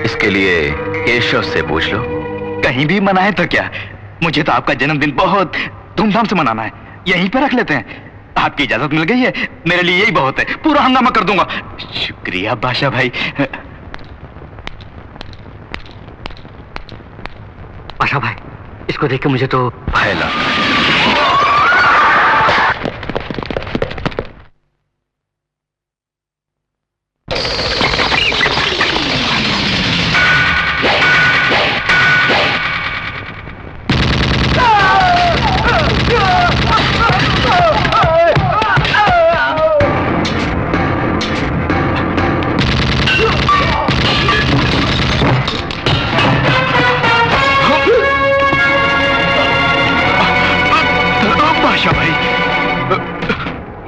इसके लिए केशव से पूछ लो। कहीं भी मनाए तो क्या, मुझे तो आपका जन्मदिन बहुत धूमधाम से मनाना है, यहीं पे रख लेते हैं। आपकी इजाजत मिल गई है, मेरे लिए यही बहुत है, पूरा हंगामा कर दूंगा। शुक्रिया बादशाह भाई। बादशाह भाई, इसको देख के मुझे तो भय लगा।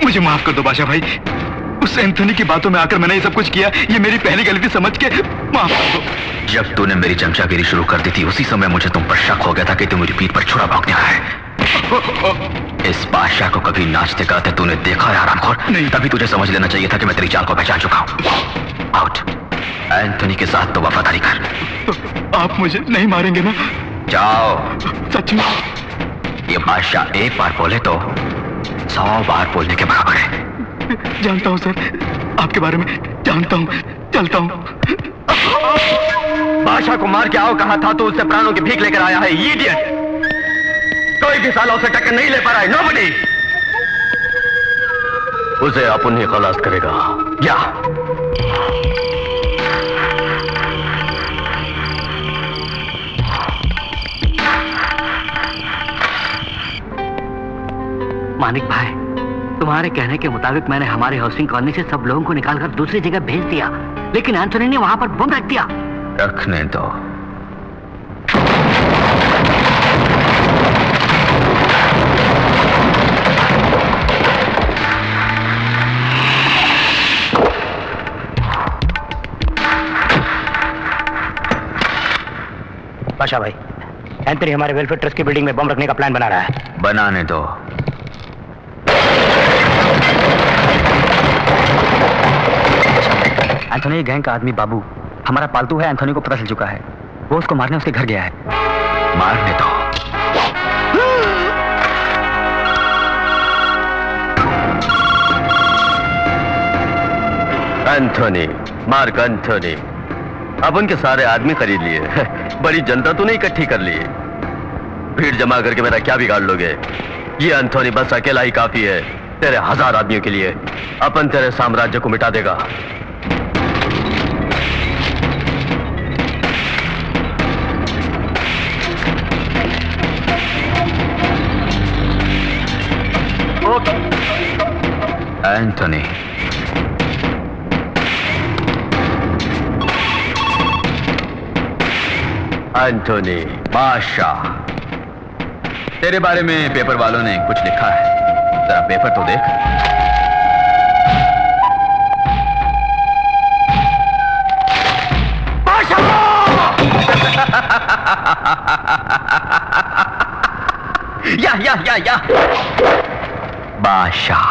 मुझे माफ कर दो बादशाह भाई, उस एंथोनी की बातों में आकर मैंने ये सब कुछ किया, ये मेरी पहली गलती समझ के माफ कर दो। जब तूने मेरी चमचागिरी शुरू कर दी थी, उसी समय मुझे तुम पर शक हो गया था कि तू मेरी पीठ पर छुरा भोंकने आया है। इस बादशाह को कभी नाचते गाते तूने देखा है आरामखोर? नहीं। तभी तुझे समझ लेना चाहिए था कि मैं तेरी चाल को पहचान चुका हूं। आउट। एंथोनी के साथ तो वफादारी कर। तो आप मुझे नहीं मारेंगे ना? जाओ। सच में? ये बादशाह एक बार बोले तो 100 बार बोलने के बराबर है। जानता हूं सर, आपके बारे में जानता हूं, चलता हूं। बादशाह को मार के आओ कहा था तो उससे प्राणों की भीख लेकर आया है, इडियट। कोई भी साला उसे टक्कर नहीं ले पा रहा है, नोबडी। उसे अपन ही खलास करेगा। या मानिक भाई, तुम्हारे कहने के मुताबिक मैंने हमारे हाउसिंग कॉलोनी से सब लोगों को निकालकर दूसरी जगह भेज दिया, लेकिन एंथोनी ने वहां पर बम रख दिया। रखने दो। बादशाह भाई, एंथोनी हमारे वेलफेयर ट्रस्ट की बिल्डिंग में बम रखने का प्लान बना रहा है। बनाने दो। एंथोनी गैंग का आदमी बाबू हमारा पालतू है, एंथोनी को पता चल चुका है, वो उसको मारने उसके घर गया है। मारने दो। एंथोनी, मार्क एंथोनी, अब उनके सारे आदमी खरीद लिए, बड़ी जनता तो नहीं इकट्ठी कर ली। भीड़ जमा करके मेरा क्या बिगाड़ लोगे? ये एंथोनी बस अकेला ही काफी है तेरे 1000 आदमियों के लिए। अपन तेरे साम्राज्य को मिटा देगा। एंथोनी, एंथोनी बादशाह, तेरे बारे में पेपर वालों ने कुछ लिखा है, जरा पेपर तो देख। या बादशाह,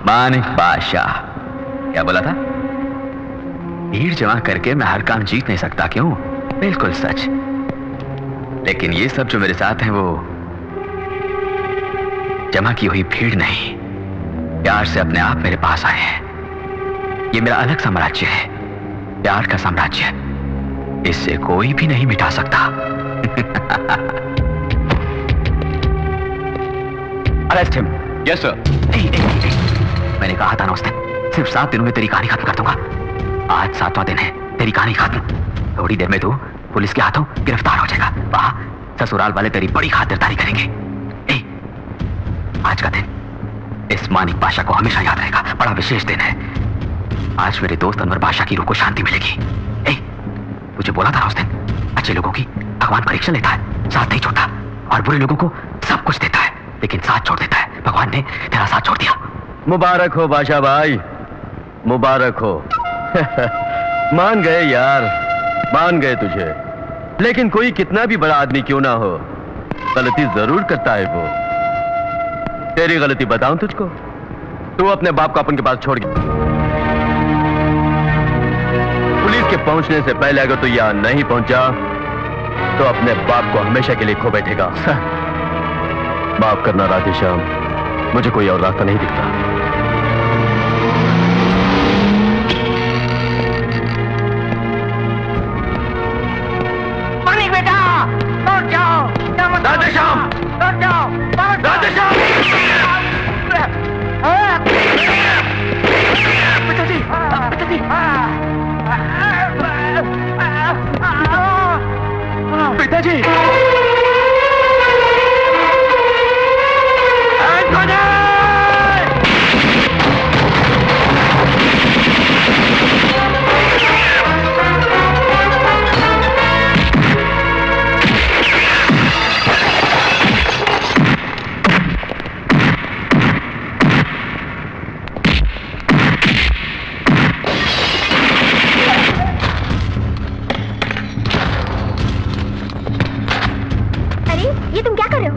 मानिक बादशाह, क्या बोला था? भीड़ जमा करके मैं हर काम जीत नहीं सकता, क्यों? बिल्कुल सच। लेकिन ये सब जो मेरे साथ हैं वो जमा की हुई भीड़ नहीं, प्यार से अपने आप मेरे पास आए हैं। ये मेरा अलग साम्राज्य है, प्यार का साम्राज्य। इससे कोई भी नहीं मिटा सकता। Arrest him. Yes sir. मैंने कहा था ना उस दिन, सिर्फ 7 दिनों में तेरी कहानी खत्म कर दूंगा। आज 7वां दिन है, तेरी कहानी खत्म। थोड़ी देर में तू पुलिस के हाथों गिरफ्तार हो जाएगा। वहां ससुराल वाले तेरी बड़ी खातिरदारी करेंगे। आज का दिन इस मानिक बादशाह को हमेशा याद रहेगा। बड़ा विशेष दिन है। आज मेरे दोस्त अनवर बादशाह की रूह को शांति मिलेगी। तुझे बोला था उस दिन, अच्छे लोगों की भगवान परीक्षा लेता है, साथ नहीं छोड़ता, और बुरे लोगों को सब कुछ देता है लेकिन साथ छोड़ देता है। भगवान ने तेरा साथ छोड़ दिया। मुबारक हो बादशाह भाई, मुबारक हो। मान गए यार, मान गए तुझे। लेकिन कोई कितना भी बड़ा आदमी क्यों ना हो, गलती जरूर करता है वो। तेरी गलती बताऊं तुझको? तू अपने बाप को अपन के पास छोड़ गया। पुलिस के पहुंचने से पहले अगर तू यहां नहीं पहुंचा तो अपने बाप को हमेशा के लिए खो बैठेगा। माफ करना राधेश्याम, मुझे कोई और रास्ता नहीं दिखता। मानिक बेटा, लौट जाओ। राधेश्याम, लौट जाओ। राधेश्याम! पिताजी, पिताजी। पिताजी! ये तुम क्या कर रहे हो?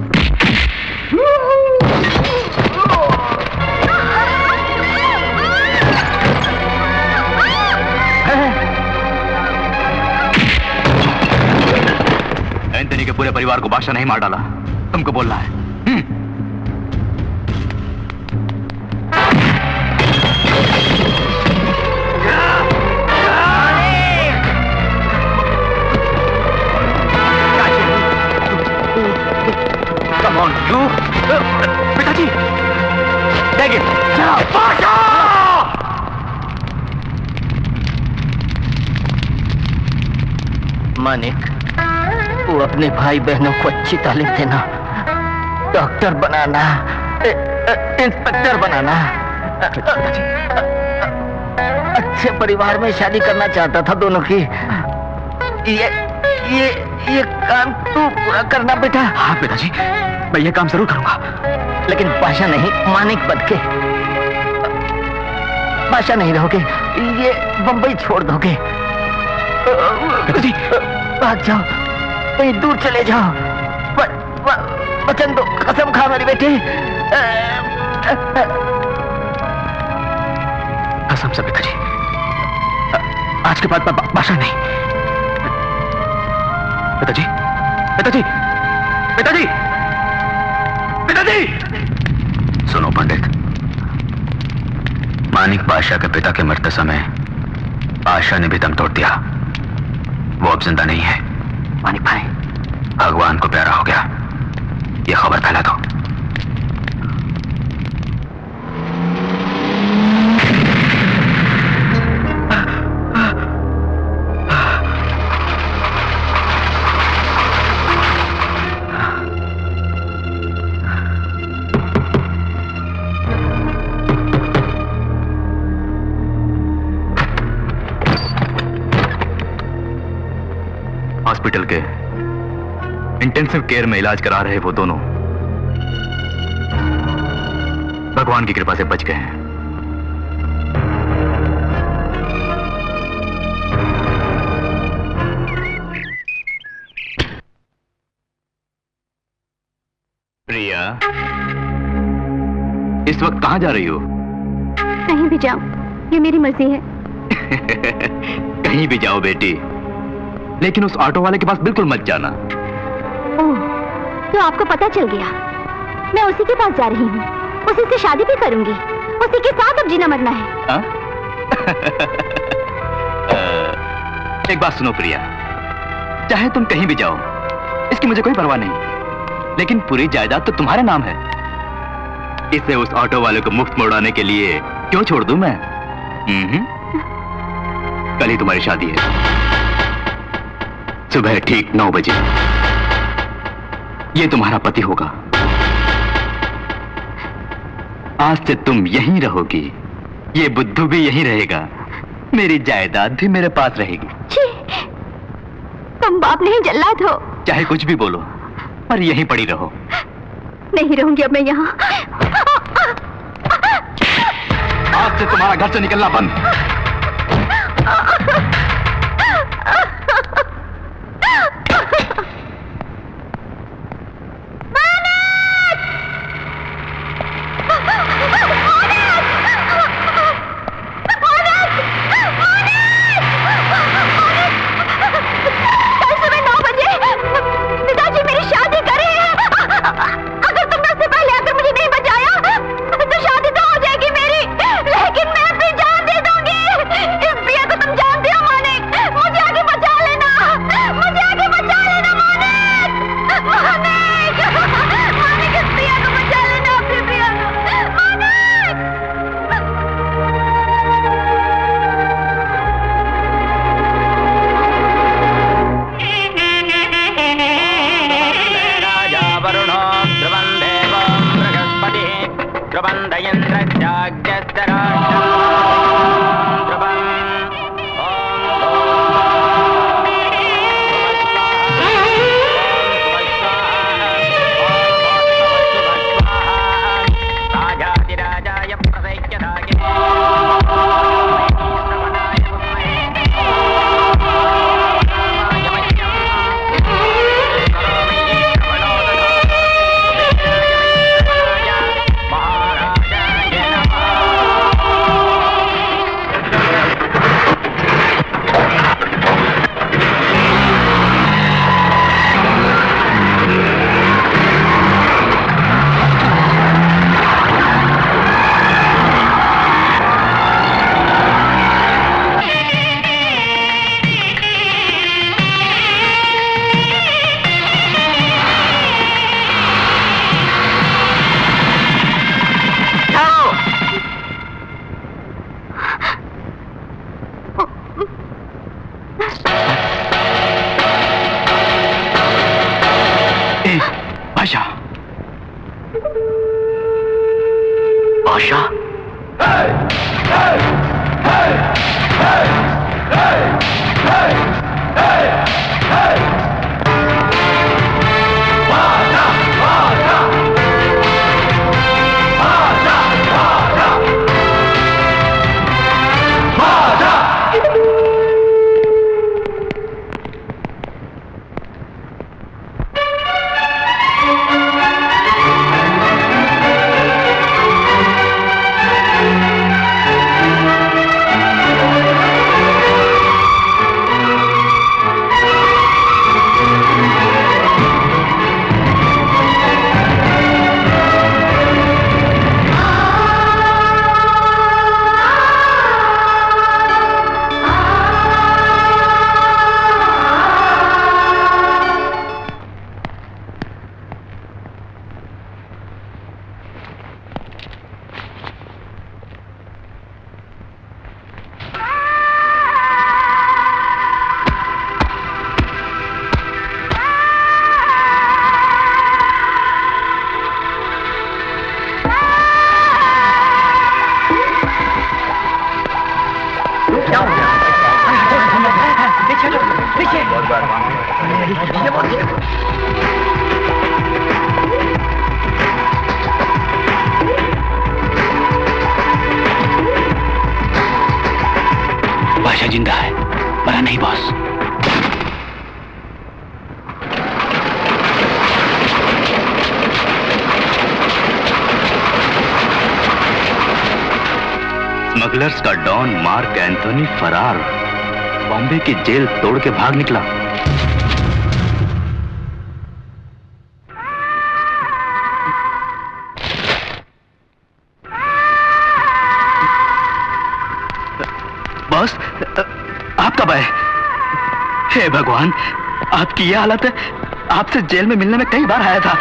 एंथनी के पूरे परिवार को बादशाह नहीं मार डाला, तुमको बोलना है। Come on, you! पिताजी, देखिए, चलो, मानिक, वो अपने भाई बहनों को अच्छी तालीम देना, डॉक्टर बनाना, इंस्पेक्टर बनाना, अच्छे परिवार में शादी करना चाहता था दोनों की। ये काम तू पूरा करना बेटा। हाँ पिताजी, मैं ये काम जरूर करूंगा। लेकिन बादशाह नहीं, मानिक बन के। बादशाह नहीं रहोगे, ये बंबई छोड़ दोगे। पिताजी, भाग जाओ, कहीं दूर चले जाओ। वचन दो, कसम खा मेरी बेटी। कसम से पिताजी, आज के बाद बादशाह नहीं। पिताजी, पिताजी, पिताजी, पिताजी! सुनो पंडित, मानिक बादशाह के पिता के मरते समय बादशाह ने भी दम तोड़ दिया। वो अब जिंदा नहीं है। मानिक भाई, भगवान को प्यारा हो गया, ये खबर फैला दो। हॉस्पिटल के इंटेंसिव केयर में इलाज करा रहे वो दोनों भगवान की कृपा से बच गए हैं। प्रिया, इस वक्त कहां जा रही हो? कहीं भी जाओ, ये मेरी मर्जी है। कहीं भी जाओ बेटी, लेकिन उस ऑटो वाले के पास बिल्कुल मत जाना। ओह, तो आपको पता चल गया। मैं उसी के पास जा रही हूँ, उसी से शादी भी करूंगी, उसी के साथ अब जीना मरना है। एक बात सुनो प्रिया, चाहे तुम कहीं भी जाओ, इसकी मुझे कोई परवाह नहीं, लेकिन पूरी जायदाद तो तुम्हारे नाम है। इसे उस ऑटो वाले को मुफ्त में उड़ाने के लिए क्यों छोड़ दूं मैं? कल ही तुम्हारी शादी है, सुबह ठीक 9 बजे। ये तुम्हारा पति होगा। आज से तुम यहीं रहोगी, ये बुद्धू भी यहीं रहेगा, मेरी जायदाद भी मेरे पास रहेगी। छी, तुम बाप नहीं जल्लाद हो। चाहे कुछ भी बोलो, पर यहीं पड़ी रहो। नहीं रहूंगी अब मैं यहाँ। आज से तुम्हारा घर से निकलना बंद। बादशाह जिंदा है, मरा नहीं बॉस। स्मगलर्स का डॉन मार्क एंथोनी फरार, बॉम्बे की जेल तोड़ के भाग निकला। बॉस, आप कब आए? हे भगवान, आपकी ये हालत है। आपसे जेल में मिलने में कई बार आया था,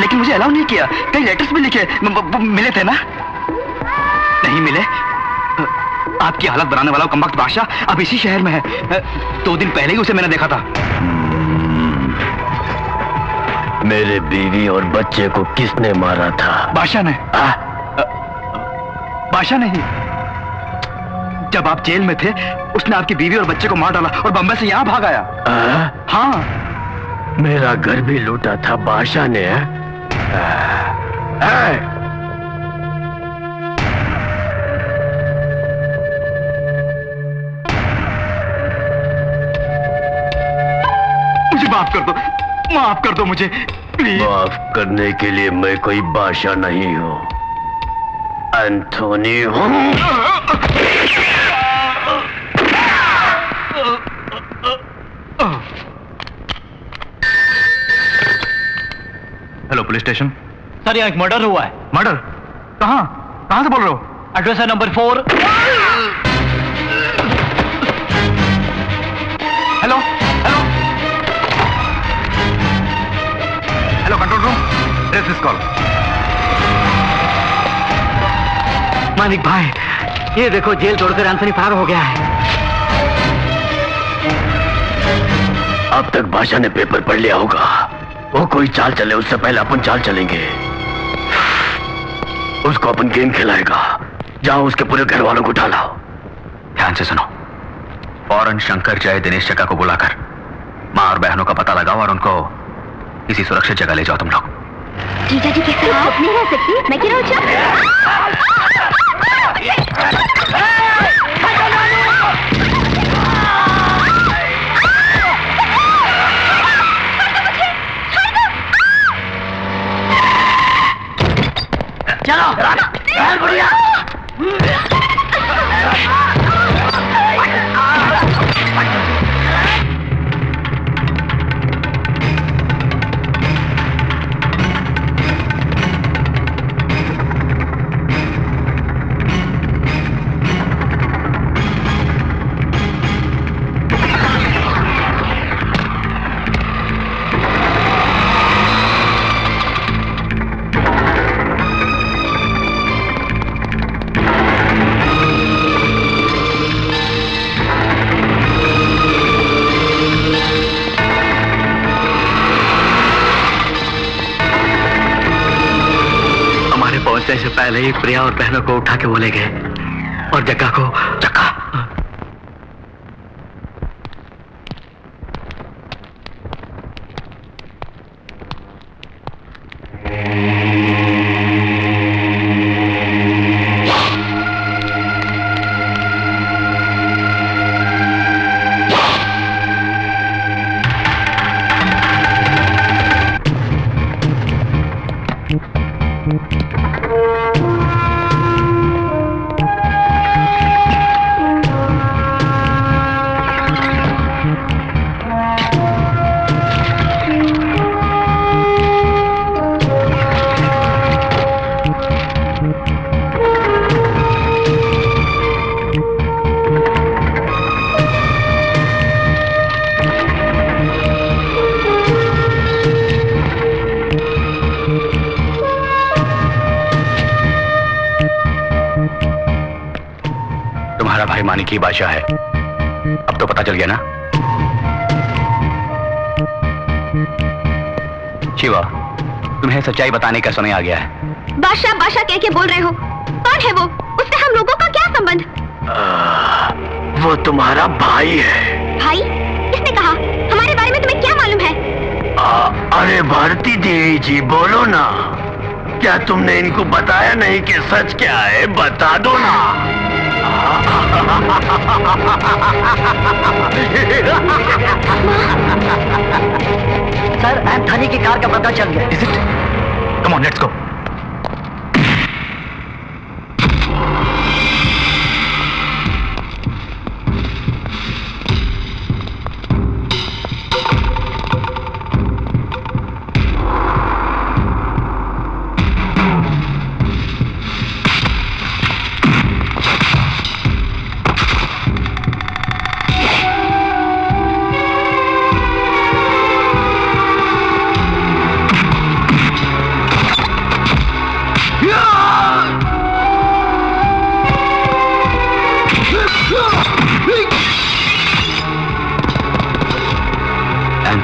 लेकिन मुझे अलाउ नहीं किया। कई लेटर्स भी लिखे, मिले थे ना? नहीं मिले? आपकी हालत बनाने वाला कमबख्त बादशाह अब इसी शहर में है। 2 दिन पहले ही उसे मैंने देखा था। मेरे बीवी और बच्चे को किसने मारा था? बादशाह ने। बादशाह नहीं, जब आप जेल में थे उसने आपकी बीवी और बच्चे को मार डाला और बम्बई से यहाँ भाग आया। हाँ, मेरा घर भी लूटा था बादशाह ने। मुझे माफ कर दो, माफ कर दो मुझे, प्लीज। माफ करने के लिए मैं कोई बादशाह नहीं हूँ, एंथोनी हूँ। Hello, police station. सर, यहाँ एक मर्डर हुआ है। मर्डर? कहाँ? कहाँ से बोल रहे हो? एड्रेस है number 4। Hello, hello, hello, control room, take this call. Manik भाई, ये देखो, जेल तोड़कर एंथोनी फरार हो गया है। अब तक बादशाह ने पेपर पढ़ लिया होगा। वो कोई चाल चले उससे पहले अपन चाल चलेंगे। उसको अपन गेम खिलाएगा। जाओ उसके पूरे घर वालों को उठाओ। ध्यान से सुनो, फौरन शंकर जय दिनेश चक्का को बुलाकर माँ और बहनों का पता लगाओ और उनको किसी सुरक्षित जगह ले जाओ तुम लोग। जीजा जी किस तरह नहीं रह सकती, मैं क्यों चलो बढ़िया। पहुंचने से पहले ही प्रिया और बहनों को उठा के बोले गए और जग्गा को जग्गा। मानिक ही बादशाह है। अब तो पता चल गया ना? शिवा, तुम्हें सच्चाई बताने का समय आ गया है। बादशाह बादशाह कह के बोल रहे हो? कौन है वो? उससे हम लोगों का क्या संबंध? वो तुम्हारा भाई है। भाई? किसने कहा? हमारे बारे में तुम्हें क्या मालूम है? अरे भारती देवी जी, बोलो ना, क्या तुमने इनको बताया नहीं कि सच क्या है? बता दो ना। सर, एंथनी की कार का पता चल गया। Is it? Come on, let's go.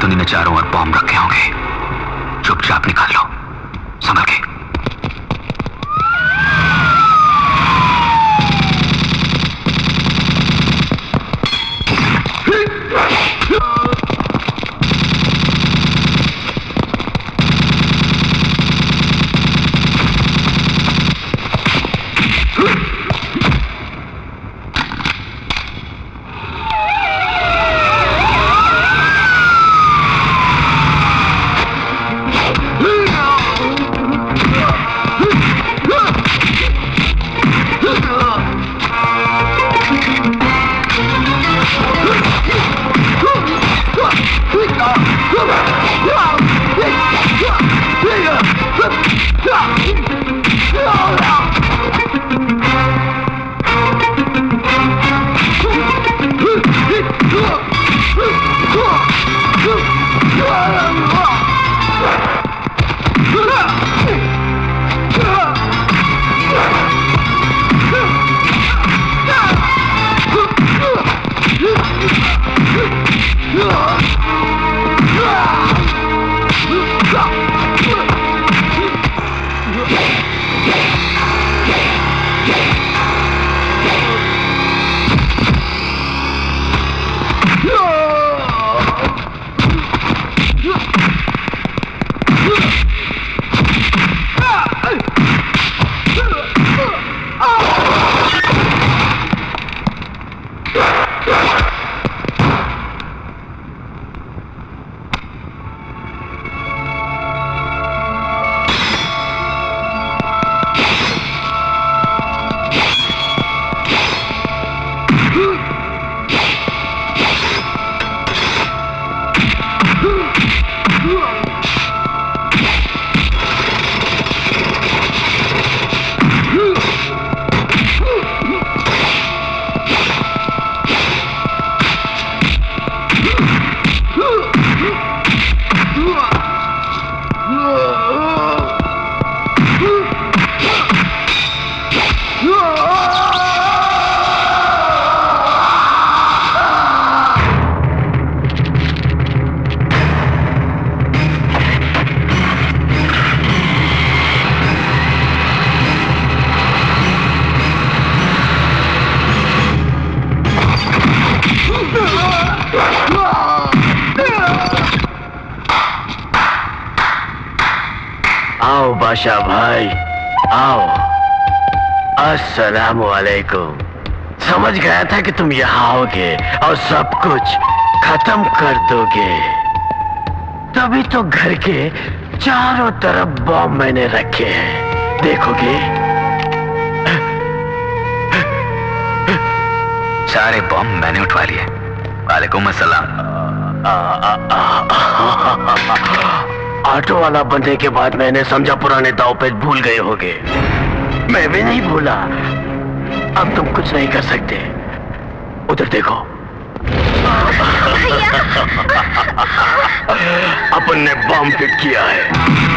Anthony ने चारों ओर बॉम्ब रखे होंगे। चुपचाप निकाल लो, संभल के। बादशाह भाई आओ। अस्सलाम वालेकुम। समझ गया था कि तुम यहाँ आओगे और सब कुछ खत्म कर दोगे, तभी तो घर के चारों तरफ बॉम्ब मैंने रखे हैं, देखोगे? सारे बॉम्ब मैंने उठवा लिए। वालेकुम अस्सलाम। ऑटो वाला बनने के बाद मैंने समझा पुराने दाव पे भूल गए होगे। मैं भी नहीं भूला। अब तुम कुछ नहीं कर सकते। उधर देखो। अपन ने बम फिट किया है।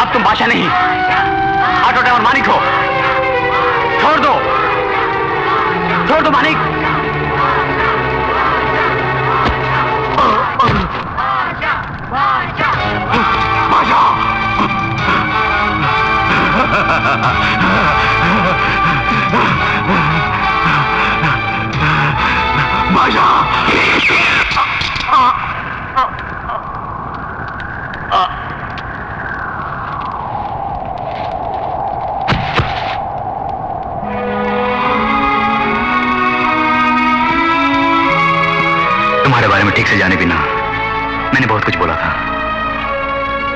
अब तुम बादशाह नहीं, ऑटो ड्राइवर मानिक हो। छोड़ दो, छोड़ दो मानिक। तुम्हारे बारे में ठीक से जाने बिना मैंने बहुत कुछ बोला था,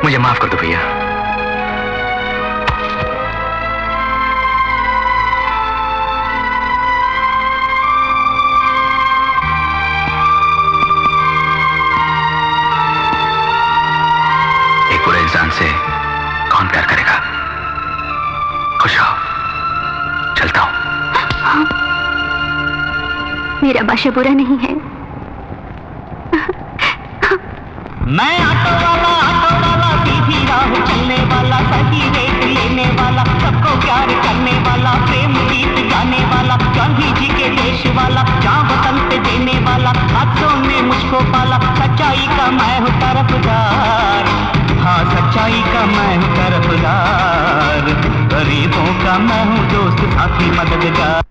मुझे माफ कर दो भैया। एक बुरे इंसान से कौन प्यार करेगा? खुश रहो, चलता हूं। मेरा बादशाह बुरा नहीं है। मैं ऑटो वाला सीधी राह चलने वाला, सही रेट लेने वाला, सबको प्यार करने वाला, प्रेम गीत गाने वाला, गांधी जी के देश वाला, जहाँ वतन पे देने वाला, हाथों ने मुझको पाला, सच्चाई का मैं हूँ तरफदार, हाँ सच्चाई का मैं हूँ तरफदार, गरीबों का मैं हूँ दोस्त साथी मददगार।